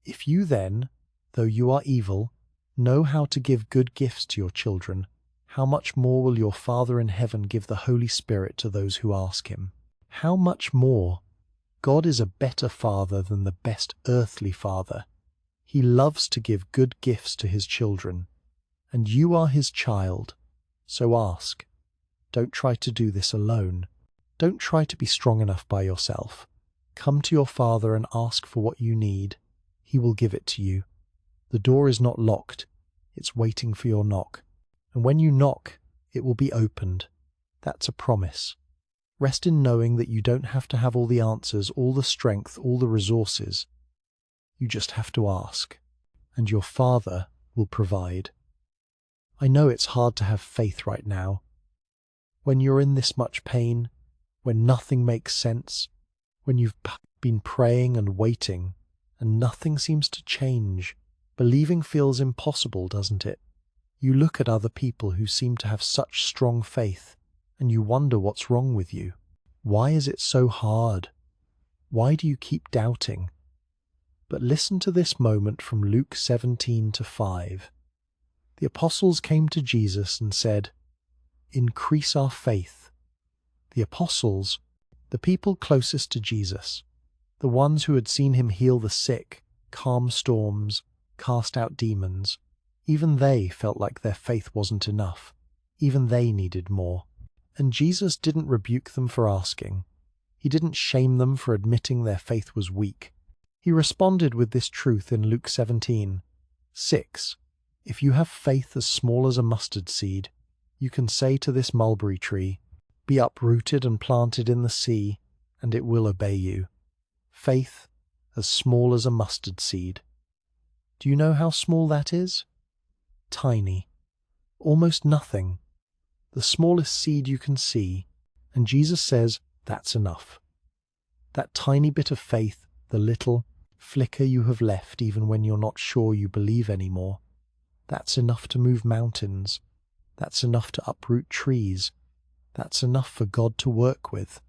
"If you then, though you are evil, know how to give good gifts to your children, how much more will your Father in heaven give the Holy Spirit to those who ask him?" How much more? God is a better Father than the best earthly father. He loves to give good gifts to his children, and you are his child, so ask. Don't try to do this alone. Don't try to be strong enough by yourself. Come to your Father and ask for what you need. He will give it to you. The door is not locked. It's waiting for your knock. And when you knock, it will be opened. That's a promise. Rest in knowing that you don't have to have all the answers, all the strength, all the resources. You just have to ask, and your Father will provide. I know it's hard to have faith right now. When you're in this much pain, when nothing makes sense, when you've been praying and waiting, and nothing seems to change, believing feels impossible, doesn't it? You look at other people who seem to have such strong faith, and you wonder what's wrong with you. Why is it so hard? Why do you keep doubting? But listen to this moment from Luke 17:5. The apostles came to Jesus and said, "Increase our faith." The apostles, the people closest to Jesus, the ones who had seen him heal the sick, calm storms, cast out demons, even they felt like their faith wasn't enough. Even they needed more. And Jesus didn't rebuke them for asking. He didn't shame them for admitting their faith was weak. He responded with this truth in Luke 17:6. If you have faith as small as a mustard seed, you can say to this mulberry tree, "Be uprooted and planted in the sea," and it will obey you. Faith as small as a mustard seed. Do you know how small that is? Tiny. Almost nothing. The smallest seed you can see, and Jesus says that's enough. That tiny bit of faith, the little flicker you have left even when you're not sure you believe anymore, that's enough to move mountains. That's enough to uproot trees. That's enough for God to work with.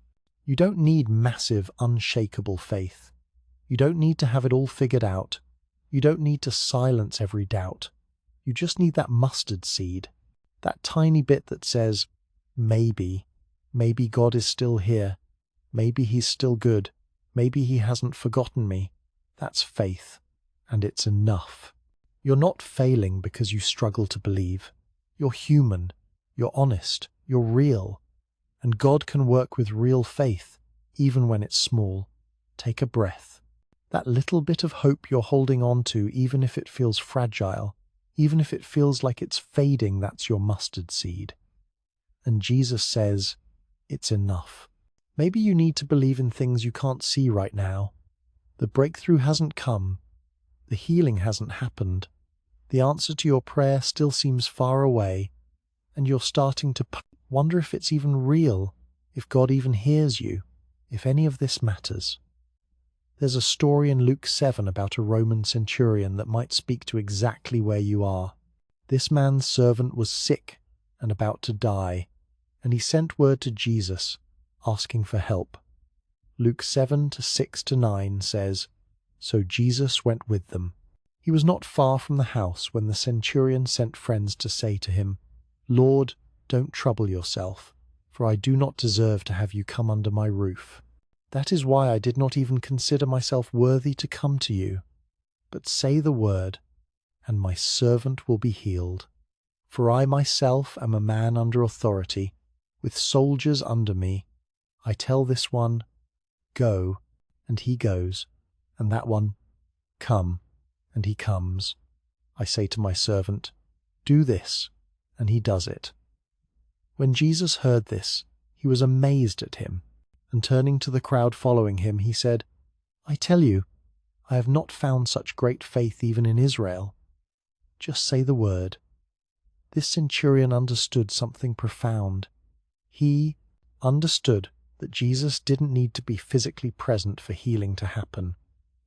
You don't need massive, unshakable faith. You don't need to have it all figured out. You don't need to silence every doubt. You just need that mustard seed. That tiny bit that says, maybe God is still here. Maybe he's still good. Maybe he hasn't forgotten me. That's faith, and it's enough. You're not failing because you struggle to believe. You're human. You're honest. You're real. And God can work with real faith, even when it's small. Take a breath. That little bit of hope you're holding on to, even if it feels fragile, even if it feels like it's fading, that's your mustard seed. And Jesus says, it's enough. Maybe you need to believe in things you can't see right now. The breakthrough hasn't come. The healing hasn't happened. The answer to your prayer still seems far away, and you're starting to wonder if it's even real, if God even hears you, if any of this matters. There's a story in Luke 7 about a Roman centurion that might speak to exactly where you are. This man's servant was sick and about to die, and he sent word to Jesus, asking for help. Luke 7:6-9 says, "So Jesus went with them. He was not far from the house when the centurion sent friends to say to him, 'Lord, don't trouble yourself, for I do not deserve to have you come under my roof. That is why I did not even consider myself worthy to come to you. But say the word, and my servant will be healed. For I myself am a man under authority, with soldiers under me. I tell this one, go, and he goes, and that one, come, and he comes. I say to my servant, do this, and he does it.'" When Jesus heard this, he was amazed at him. and turning to the crowd following him, he said, "I tell you, I have not found such great faith even in Israel. Just say the word." This centurion understood something profound. He understood that Jesus didn't need to be physically present for healing to happen.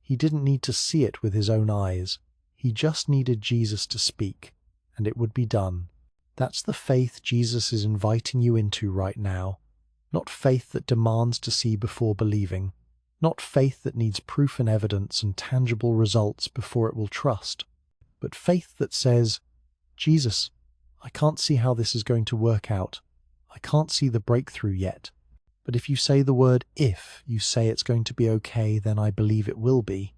He didn't need to see it with his own eyes. He just needed Jesus to speak, and it would be done. That's the faith Jesus is inviting you into right now. Not faith that demands to see before believing. Not faith that needs proof and evidence and tangible results before it will trust. But faith that says, "Jesus, I can't see how this is going to work out. I can't see the breakthrough yet. But if you say the word if, you say it's going to be okay, then I believe it will be."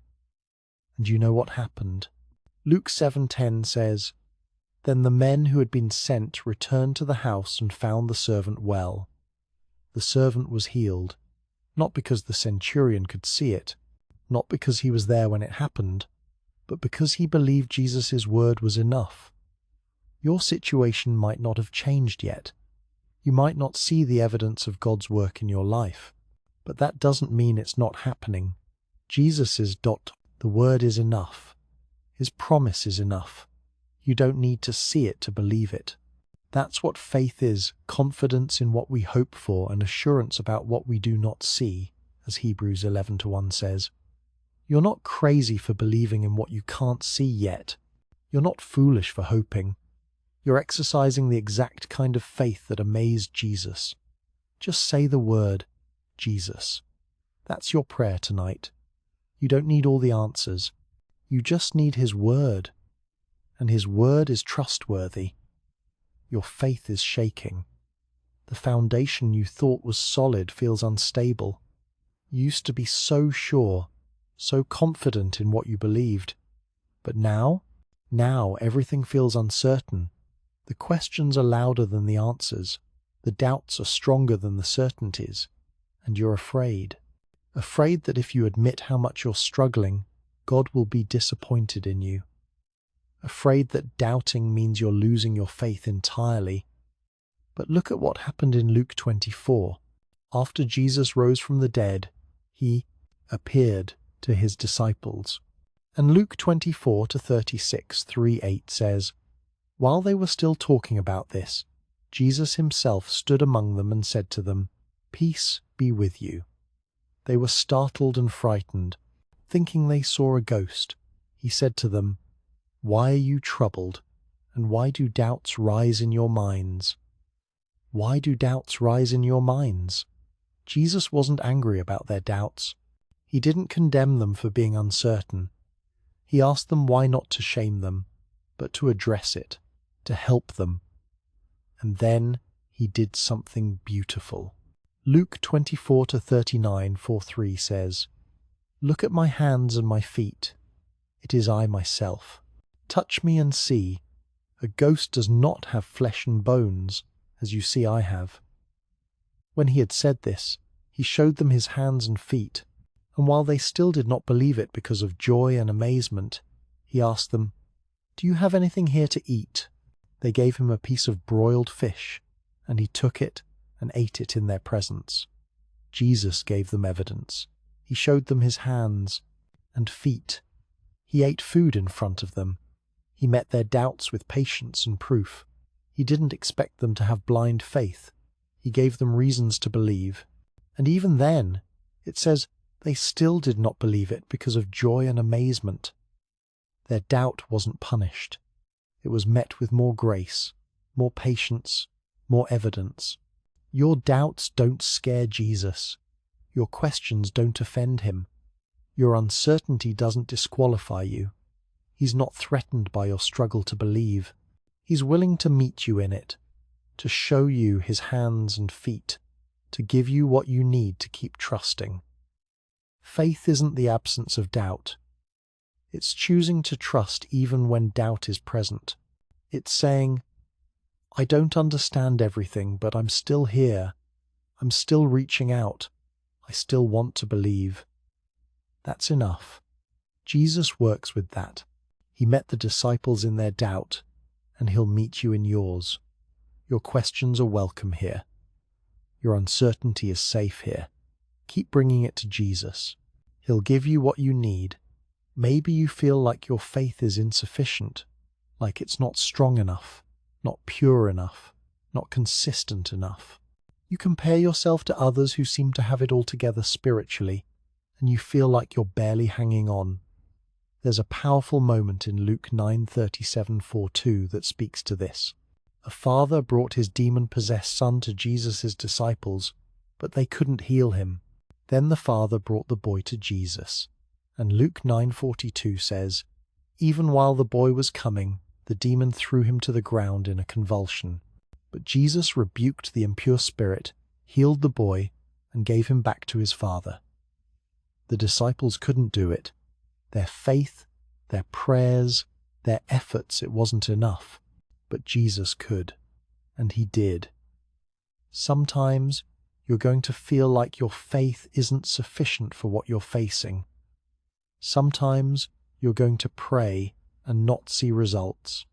And you know what happened? Luke 7:10 says, "Then the men who had been sent returned to the house and found the servant well." The servant was healed, not because the centurion could see it, not because he was there when it happened, but because he believed Jesus' word was enough. Your situation might not have changed yet. You might not see the evidence of God's work in your life, but that doesn't mean it's not happening. The word is enough. His promise is enough. You don't need to see it to believe it. That's what faith is, confidence in what we hope for and assurance about what we do not see, as Hebrews 11:1 says. You're not crazy for believing in what you can't see yet. You're not foolish for hoping. You're exercising the exact kind of faith that amazed Jesus. Just say the word, Jesus. That's your prayer tonight. You don't need all the answers. You just need His word. And His word is trustworthy. Your faith is shaking. The foundation you thought was solid feels unstable. You used to be so sure, so confident in what you believed. But now everything feels uncertain. The questions are louder than the answers. The doubts are stronger than the certainties. And you're afraid. Afraid that if you admit how much you're struggling, God will be disappointed in you. Afraid that doubting means you're losing your faith entirely. But look at what happened in Luke 24. After Jesus rose from the dead, He appeared to His disciples. And Luke 24:36, 3:8 says, "While they were still talking about this, Jesus Himself stood among them and said to them, 'Peace be with you.' They were startled and frightened, thinking they saw a ghost. He said to them, 'Why are you troubled, and why do doubts rise in your minds?'" Why do doubts rise in your minds? Jesus wasn't angry about their doubts. He didn't condemn them for being uncertain. He asked them why not to shame them, but to address it, to help them. And then He did something beautiful. Luke 24:39, 4:3 says, "Look at my hands and my feet. It is I myself. Touch me and see. A ghost does not have flesh and bones, as you see I have." When He had said this, He showed them His hands and feet, and while they still did not believe it because of joy and amazement, He asked them, "Do you have anything here to eat?" They gave Him a piece of broiled fish, and He took it and ate it in their presence. Jesus gave them evidence. He showed them His hands and feet. He ate food in front of them. He met their doubts with patience and proof. He didn't expect them to have blind faith. He gave them reasons to believe. And even then, it says they still did not believe it because of joy and amazement. Their doubt wasn't punished. It was met with more grace, more patience, more evidence. Your doubts don't scare Jesus. Your questions don't offend Him. Your uncertainty doesn't disqualify you. He's not threatened by your struggle to believe. He's willing to meet you in it, to show you His hands and feet, to give you what you need to keep trusting. Faith isn't the absence of doubt. It's choosing to trust even when doubt is present. It's saying, "I don't understand everything, but I'm still here. I'm still reaching out. I still want to believe." That's enough. Jesus works with that. He met the disciples in their doubt, and He'll meet you in yours. Your questions are welcome here. Your uncertainty is safe here. Keep bringing it to Jesus. He'll give you what you need. Maybe you feel like your faith is insufficient, like it's not strong enough, not pure enough, not consistent enough. You compare yourself to others who seem to have it all together spiritually, and you feel like you're barely hanging on. There's a powerful moment in Luke 9:37-42 that speaks to this. A father brought his demon-possessed son to Jesus' disciples, but they couldn't heal him. Then the father brought the boy to Jesus. And Luke 9:42 says, "Even while the boy was coming, the demon threw him to the ground in a convulsion. But Jesus rebuked the impure spirit, healed the boy, and gave him back to his father." The disciples couldn't do it. Their faith, their prayers, their efforts, it wasn't enough. But Jesus could, and he did. Sometimes you're going to feel like your faith isn't sufficient for what you're facing. Sometimes you're going to pray and not see results.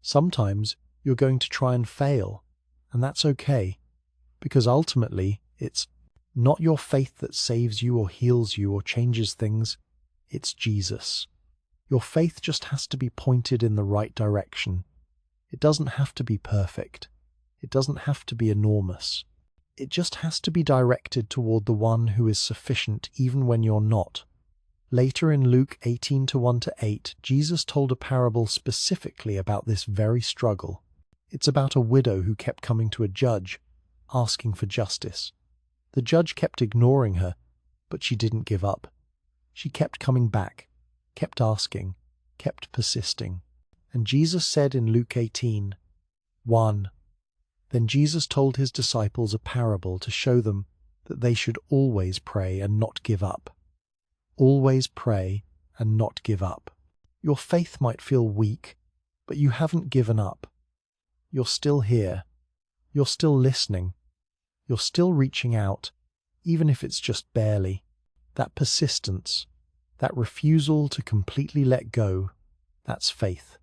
Sometimes you're going to try and fail, and that's okay, because ultimately it's not your faith that saves you or heals you or changes things, it's Jesus. Your faith just has to be pointed in the right direction. It doesn't have to be perfect. It doesn't have to be enormous. It just has to be directed toward the one who is sufficient even when you're not. Later in Luke 18:1-8, Jesus told a parable specifically about this very struggle. It's about a widow who kept coming to a judge, asking for justice. The judge kept ignoring her, but she didn't give up. She kept coming back, kept asking, kept persisting. And Jesus said in Luke 18:1, "Then Jesus told his disciples a parable to show them that they should always pray and not give up." Always pray and not give up. Your faith might feel weak, but you haven't given up. You're still here. You're still listening. You're still reaching out, even if it's just barely. That persistence, that refusal to completely let go, that's faith.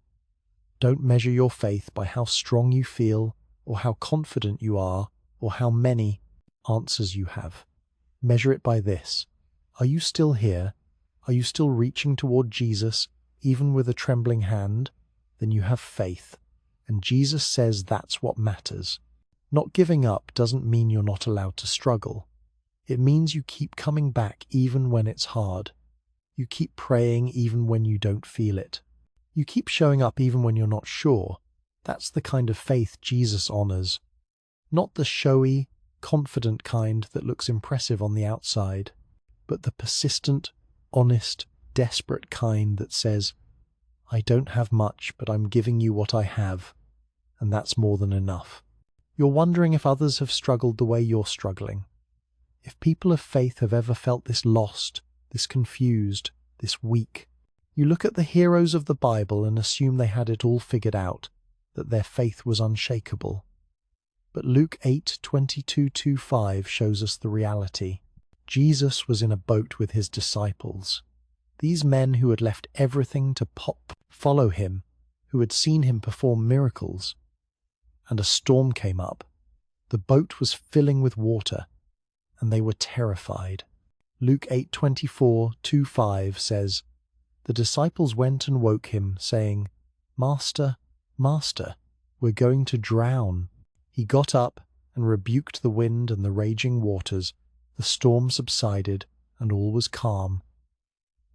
Don't measure your faith by how strong you feel, or how confident you are, or how many answers you have. Measure it by this. Are you still here? Are you still reaching toward Jesus, even with a trembling hand? Then you have faith, and Jesus says that's what matters. Not giving up doesn't mean you're not allowed to struggle. It means you keep coming back even when it's hard. You keep praying even when you don't feel it. You keep showing up even when you're not sure. That's the kind of faith Jesus honors. Not the showy, confident kind that looks impressive on the outside, but the persistent, honest, desperate kind that says, "I don't have much, but I'm giving you what I have, and that's more than enough." You're wondering if others have struggled the way you're struggling. If people of faith have ever felt this lost, this confused, this weak. You look at the heroes of the Bible and assume they had it all figured out, that their faith was unshakable. But Luke 8:22-5 shows us the reality. Jesus was in a boat with his disciples. These men who had left everything to follow him, who had seen him perform miracles. And a storm came up. The boat was filling with water, and they were terrified. Luke 8:24-5 says, "The disciples went and woke him, saying, 'Master, Master, we're going to drown.' He got up and rebuked the wind and the raging waters. The storm subsided, and all was calm.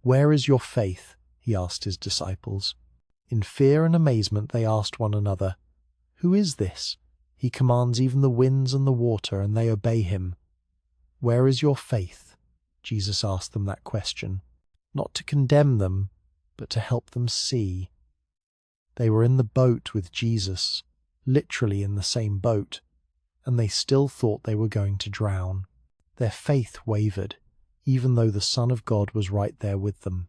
'Where is your faith?' he asked his disciples. In fear and amazement they asked one another, 'Who is this? He commands even the winds and the water, and they obey him.' Where is your faith?" Jesus asked them that question, not to condemn them, but to help them see. They were in the boat with Jesus, literally in the same boat, and they still thought they were going to drown. Their faith wavered, even though the Son of God was right there with them.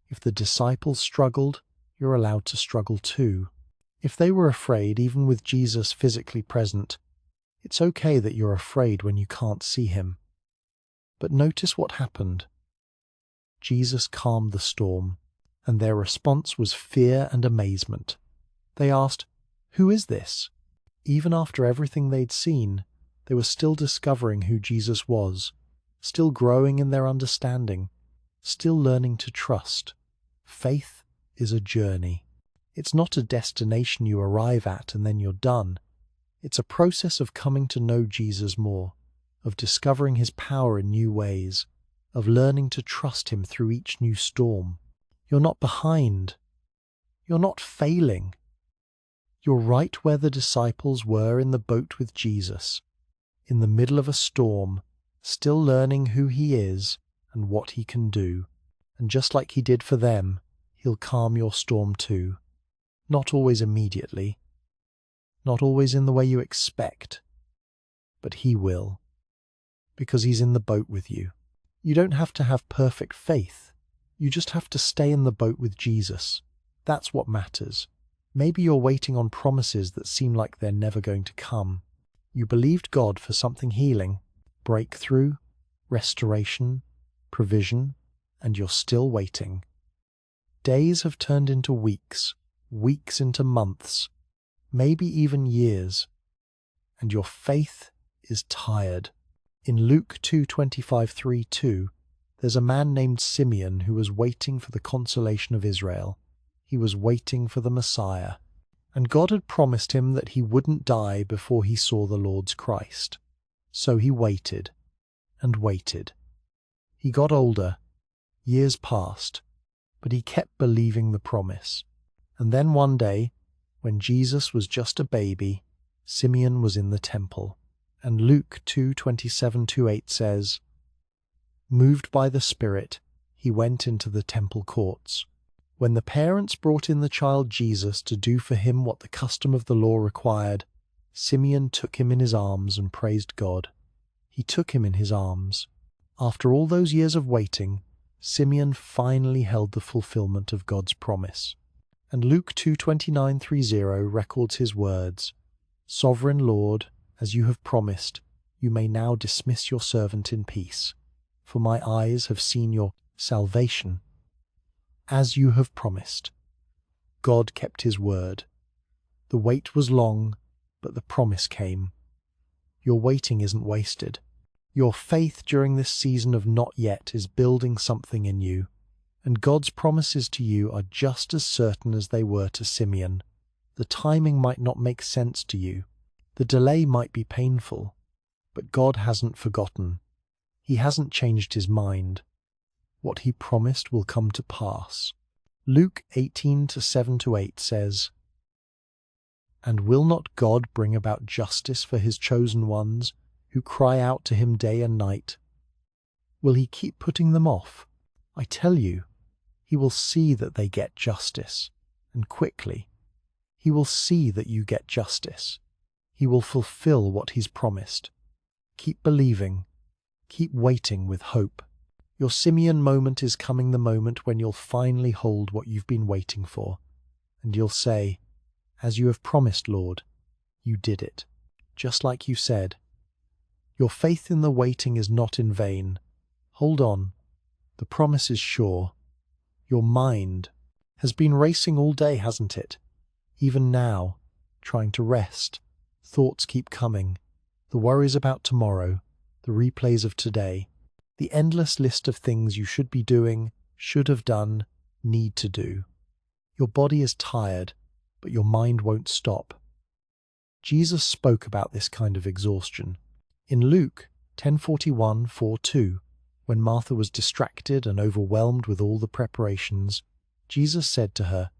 If the disciples struggled, you're allowed to struggle too. If they were afraid, even with Jesus physically present, it's okay that you're afraid when you can't see him. But notice what happened. Jesus calmed the storm, and their response was fear and amazement. They asked, "Who is this?" Even after everything they'd seen, they were still discovering who Jesus was. still growing in their understanding, still learning to trust. Faith is a journey. It's not a destination you arrive at and then you're done. It's a process of coming to know Jesus more, of discovering his power in new ways, of learning to trust him through each new storm. You're not behind. You're not failing. You're right where the disciples were in the boat with Jesus, in the middle of a storm, still learning who he is and what he can do. And just like he did for them, he'll calm your storm too. Not always immediately, not always in the way you expect, but he will, because he's in the boat with you. You don't have to have perfect faith. You just have to stay in the boat with Jesus. That's what matters. Maybe you're waiting on promises that seem like they're never going to come. You believed God for something healing, breakthrough, restoration, provision, and you're still waiting. Days have turned into weeks, weeks into months, maybe even years, and your faith is tired. In Luke 2:25-3-2, there's a man named Simeon who was waiting for the consolation of Israel. He was waiting for the Messiah, and God had promised him that he wouldn't die before he saw the Lord's Christ. So he waited and waited. He got older, years passed, but he kept believing the promise. And then one day, when Jesus was just a baby, Simeon was in the temple. And Luke 2:27-8 says, "Moved by the Spirit, he went into the temple courts. When the parents brought in the child Jesus to do for him what the custom of the law required, Simeon took him in his arms and praised God. He took him in his arms. After all those years of waiting, Simeon finally held the fulfillment of God's promise." And Luke 2:29-30 records his words, "Sovereign Lord, as you have promised, you may now dismiss your servant in peace, for my eyes have seen your salvation, as you have promised." God kept his word. The wait was long, but the promise came. Your waiting isn't wasted. Your faith during this season of not yet is building something in you, and God's promises to you are just as certain as they were to Simeon. The timing might not make sense to you. The delay might be painful, but God hasn't forgotten. He hasn't changed his mind. What he promised will come to pass. Luke 18:7-8 says, "And will not God bring about justice for his chosen ones, who cry out to him day and night? Will he keep putting them off? I tell you, he will see that they get justice, and quickly. He will see that you get justice. He will fulfill what he's promised. Keep believing. Keep waiting with hope. Your Simeon moment is coming, the moment when you'll finally hold what you've been waiting for, and you'll say, 'As you have promised, Lord, you did it,' just like you said. Your faith in the waiting is not in vain. Hold on. The promise is sure. Your mind has been racing all day, hasn't it? Even now, trying to rest. Thoughts keep coming. The worries about tomorrow, the replays of today, the endless list of things you should be doing, should have done, need to do. Your body is tired, but your mind won't stop. Jesus spoke about this kind of exhaustion. In Luke 10:41-42, when Martha was distracted and overwhelmed with all the preparations, Jesus said to her,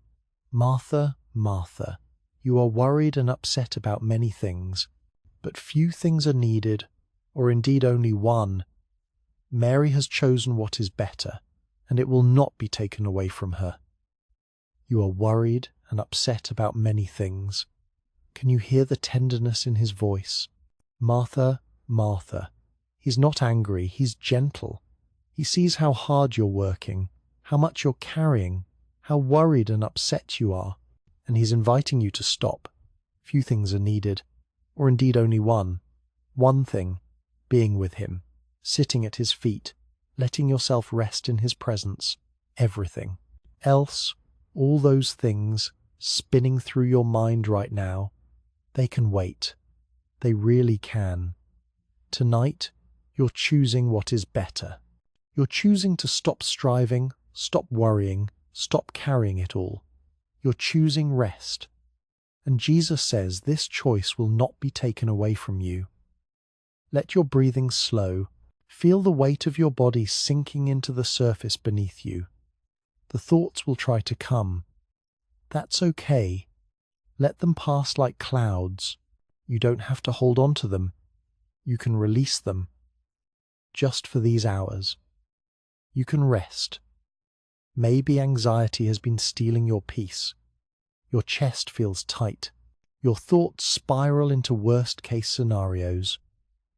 "Martha, Martha, you are worried and upset about many things, but few things are needed, or indeed only one. Mary has chosen what is better, and it will not be taken away from her." You are worried and upset about many things. Can you hear the tenderness in his voice? Martha, Martha. He's not angry, he's gentle. He sees how hard you're working, how much you're carrying, how worried and upset you are, and he's inviting you to stop. Few things are needed, or indeed only one. One thing, being with him, sitting at his feet, letting yourself rest in his presence. Everything else, all those things spinning through your mind right now, they can wait. They really can. Tonight, You're choosing what is better. You're choosing to stop striving, stop worrying, stop carrying it all. You're choosing rest. And Jesus says this choice will not be taken away from you. Let your breathing slow. Feel the weight of your body sinking into the surface beneath you. The thoughts will try to come. That's okay. Let them pass like clouds. You don't have to hold on to them. You can release them. Just for these hours. You can rest. Maybe anxiety has been stealing your peace. Your chest feels tight. Your thoughts spiral into worst-case scenarios.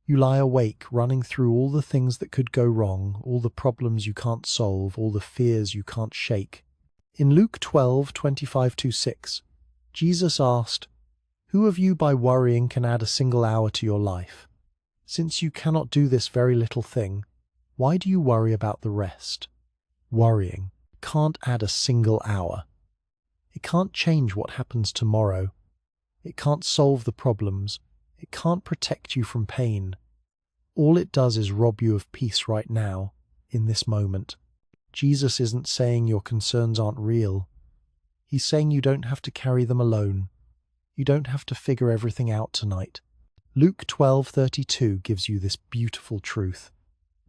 You lie awake, running through all the things that could go wrong, all the problems you can't solve, all the fears you can't shake. In Luke 12:25-6, Jesus asked, "Who of you by worrying can add a single hour to your life? Since you cannot do this very little thing, why do you worry about the rest?" Worrying can't add a single hour. It can't change what happens tomorrow. It can't solve the problems. It can't protect you from pain. All it does is rob you of peace right now, in this moment. Jesus isn't saying your concerns aren't real. He's saying you don't have to carry them alone. You don't have to figure everything out tonight. Luke 12:32 gives you this beautiful truth.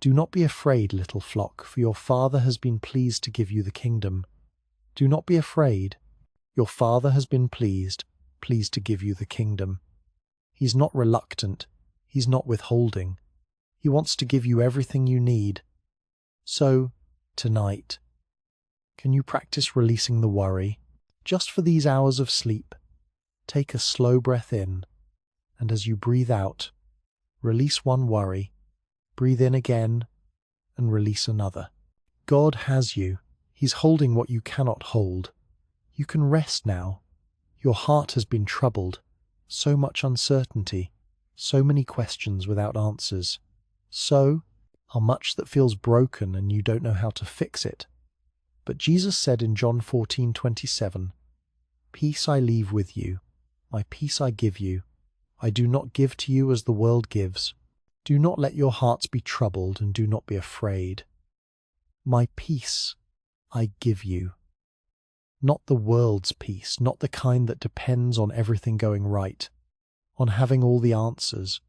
Do not be afraid, little flock, for your Father has been pleased to give you the kingdom. Do not be afraid. Your Father has been pleased to give you the kingdom. He's not reluctant. He's not withholding. He wants to give you everything you need. So, tonight, can you practice releasing the worry? Just for these hours of sleep, take a slow breath in, and as you breathe out, release one worry. Breathe in again, and release another. God has you. He's holding what you cannot hold. You can rest now. Your heart has been troubled. So much uncertainty. So many questions without answers. So much that feels broken and you don't know how to fix it. But Jesus said in John 14:27, "Peace I leave with you. My peace I give you. I do not give to you as the world gives. Do not let your hearts be troubled and do not be afraid. My peace I give you." Not the world's peace, not the kind that depends on everything going right, on having all the answers,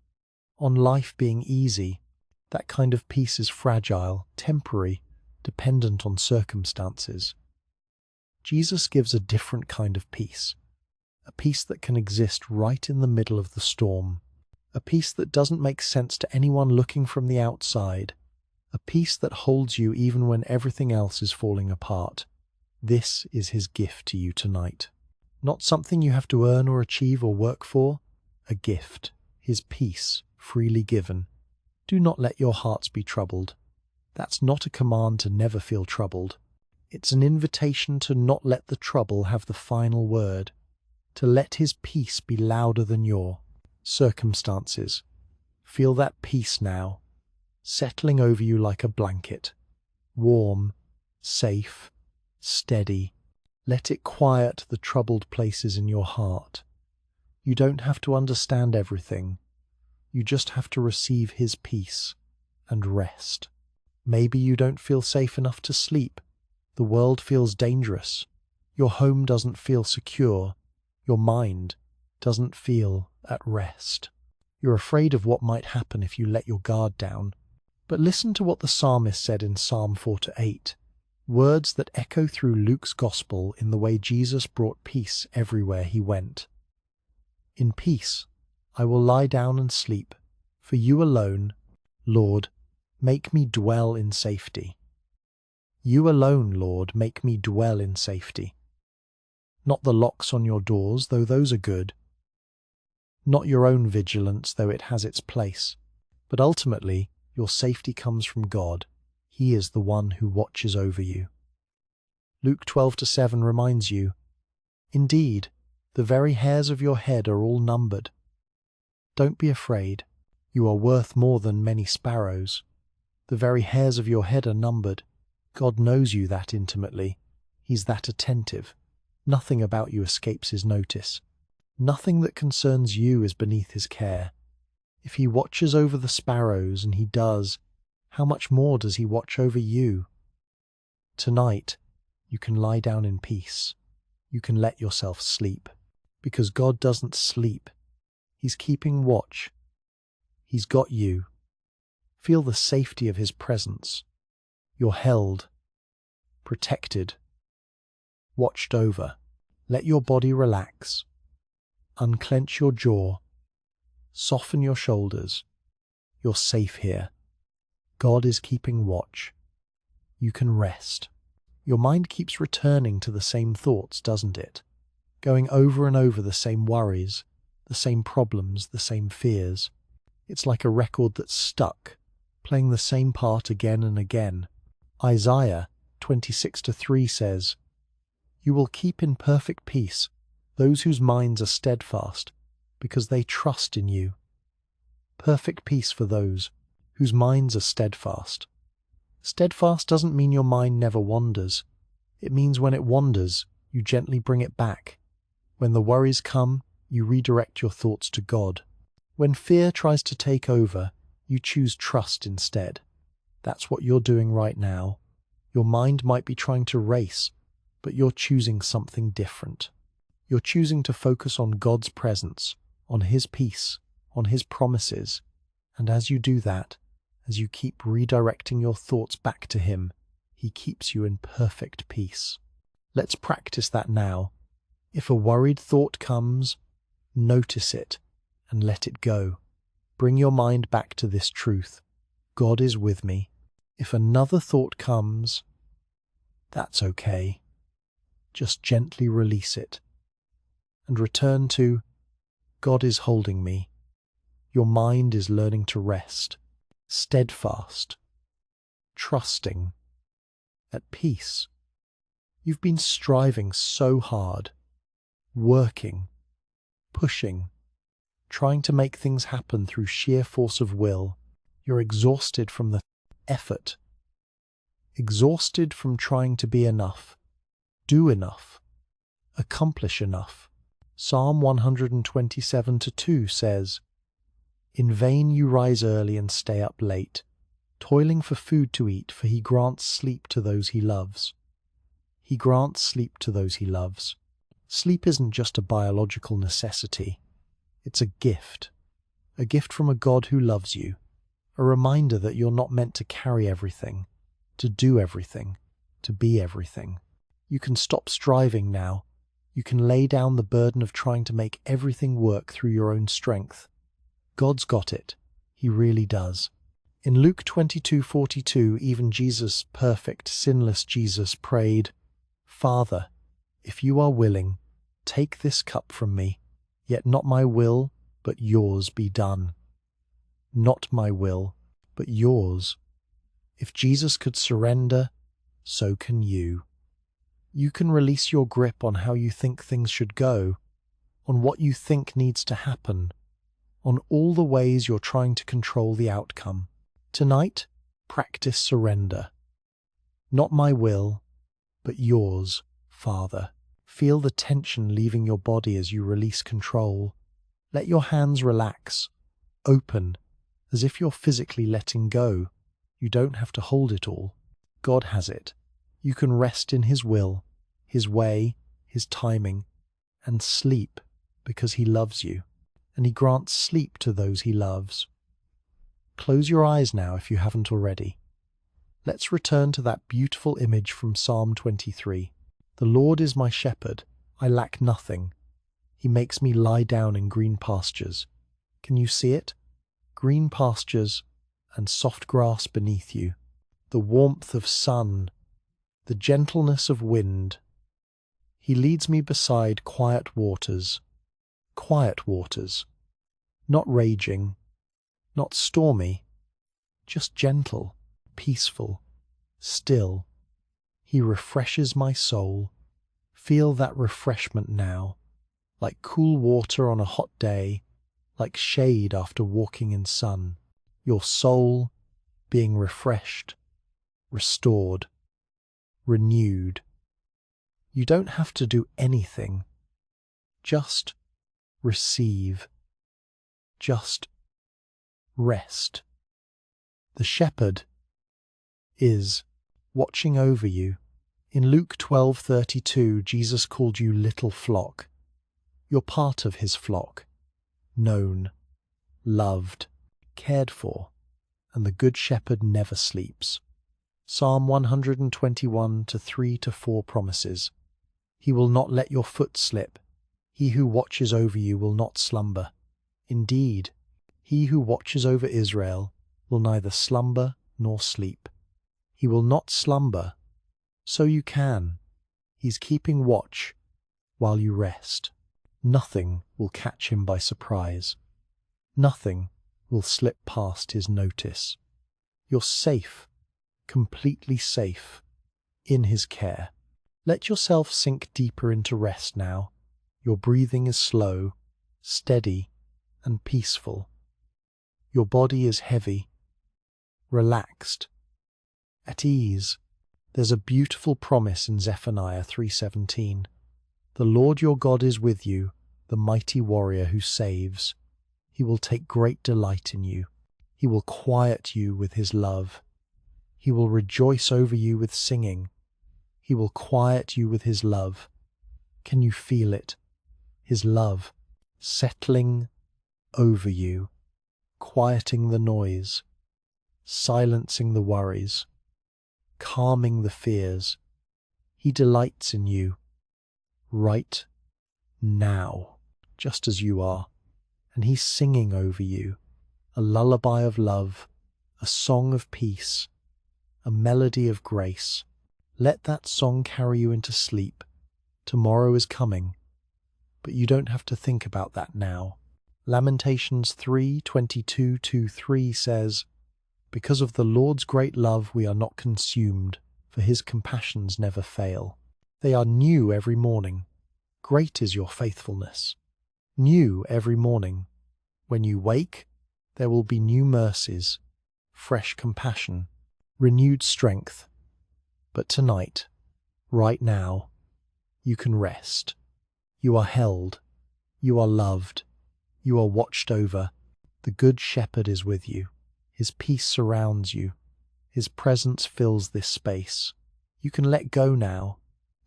on life being easy. That kind of peace is fragile, temporary, dependent on circumstances. Jesus gives a different kind of peace, a peace that can exist right in the middle of the storm, a peace that doesn't make sense to anyone looking from the outside, a peace that holds you even when everything else is falling apart. This is his gift to you tonight. Not something you have to earn or achieve or work for, a gift, his peace, freely given. Do not let your hearts be troubled. That's not a command to never feel troubled. It's an invitation to not let the trouble have the final word, to let his peace be louder than your circumstances. Feel that peace now, settling over you like a blanket, warm, safe, steady. Let it quiet the troubled places in your heart. You don't have to understand everything. You just have to receive his peace and rest. Maybe you don't feel safe enough to sleep. The world feels dangerous. Your home doesn't feel secure. Your mind doesn't feel at rest. You're afraid of what might happen if you let your guard down. But listen to what the psalmist said in Psalm 4-8. Words that echo through Luke's gospel in the way Jesus brought peace everywhere he went. In peace I will lie down and sleep. For you alone, Lord, make me dwell in safety. You alone, Lord, make me dwell in safety. Not the locks on your doors, though those are good. Not your own vigilance, though it has its place. But ultimately, your safety comes from God. He is the one who watches over you. Luke 12-7 reminds you, indeed, the very hairs of your head are all numbered. Don't be afraid. You are worth more than many sparrows. The very hairs of your head are numbered. God knows you that intimately. He's that attentive. Nothing about you escapes his notice. Nothing that concerns you is beneath his care. If he watches over the sparrows, and he does, how much more does he watch over you? Tonight, you can lie down in peace. You can let yourself sleep, because God doesn't sleep. He's keeping watch. He's got you. Feel the safety of his presence. You're held, protected, watched over. Let your body relax. Unclench your jaw. Soften your shoulders. You're safe here. God is keeping watch. You can rest. Your mind keeps returning to the same thoughts, doesn't it? Going over and over the same worries, the same problems, the same fears. It's like a record that's stuck, playing the same part again and again. Isaiah 26:3 says, "You will keep in perfect peace those whose minds are steadfast, because they trust in you." Perfect peace for those whose minds are steadfast. Steadfast doesn't mean your mind never wanders. It means when it wanders, you gently bring it back. When the worries come, you redirect your thoughts to God. When fear tries to take over, you choose trust instead. That's what you're doing right now. Your mind might be trying to race, but you're choosing something different. You're choosing to focus on God's presence, on His peace, on His promises. And as you do that, as you keep redirecting your thoughts back to Him, He keeps you in perfect peace. Let's practice that now. If a worried thought comes, notice it and let it go. Bring your mind back to this truth. God is with me. If another thought comes, that's okay. Just gently release it and return to, God is holding me. Your mind is learning to rest, steadfast, trusting, at peace. You've been striving so hard, working, pushing, trying to make things happen through sheer force of will. You're exhausted from the effort, exhausted from trying to be enough, do enough, accomplish enough. Psalm 127:2 says, "In vain you rise early and stay up late, toiling for food to eat, for He grants sleep to those He loves." He grants sleep to those He loves. Sleep isn't just a biological necessity. It's a gift from a God who loves you, a reminder that you're not meant to carry everything, to do everything, to be everything. You can stop striving now. You can lay down the burden of trying to make everything work through your own strength. God's got it. He really does. In Luke 22:42, even Jesus, perfect, sinless Jesus, prayed, "Father, if you are willing, take this cup from me, yet not my will, but yours be done." Not my will, but yours. If Jesus could surrender, so can you. You can release your grip on how you think things should go, on what you think needs to happen, on all the ways you're trying to control the outcome. Tonight, practice surrender. Not my will, but yours, Father. Feel the tension leaving your body as you release control. Let your hands relax, open, as if you're physically letting go. You don't have to hold it all. God has it. You can rest in His will, His way, His timing, and sleep because He loves you, and He grants sleep to those He loves. Close your eyes now if you haven't already. Let's return to that beautiful image from Psalm 23. The Lord is my shepherd, I lack nothing. He makes me lie down in green pastures. Can you see it? Green pastures and soft grass beneath you, the warmth of sun, the gentleness of wind. He leads me beside quiet waters, not raging, not stormy, just gentle, peaceful, still. He refreshes my soul. Feel that refreshment now, like cool water on a hot day, like shade after walking in sun. Your soul being refreshed, restored, renewed. You don't have to do anything. Just receive. Just rest. The shepherd is watching over you. In Luke 12:32, Jesus called you little flock. You're part of his flock, known, loved, cared for, and the Good Shepherd never sleeps. Psalm 121 to 3 to 4 promises, he will not let your foot slip. He who watches over you will not slumber. Indeed, he who watches over Israel will neither slumber nor sleep. He will not slumber, so you can. He's keeping watch while you rest. Nothing will catch him by surprise. Nothing will slip past his notice. You're safe, completely safe, in his care. Let yourself sink deeper into rest now. Your breathing is slow, steady, and peaceful. Your body is heavy, relaxed, at ease. There's a beautiful promise in Zephaniah 3:17. The Lord your God is with you, the mighty warrior who saves. He will take great delight in you. He will quiet you with his love. He will rejoice over you with singing. He will quiet you with his love. Can you feel it? His love settling over you, quieting the noise, silencing the worries, calming the fears. He delights in you right now, just as you are, and he's singing over you a lullaby of love, a song of peace, a melody of grace. Let that song carry you into sleep. Tomorrow is coming, but you don't have to think about that now. Lamentations 3:22-3 says, because of the Lord's great love we are not consumed, for his compassions never fail. They are new every morning. Great is your faithfulness. New every morning. When you wake, there will be new mercies, fresh compassion, renewed strength. But tonight, right now, you can rest. You are held. You are loved. You are watched over. The Good Shepherd is with you. His peace surrounds you. His presence fills this space. You can let go now.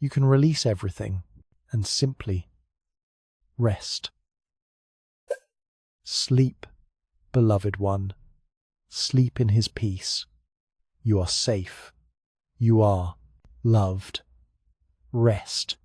You can release everything and simply rest. Sleep, beloved one. Sleep in his peace. You are safe. You are loved. Rest.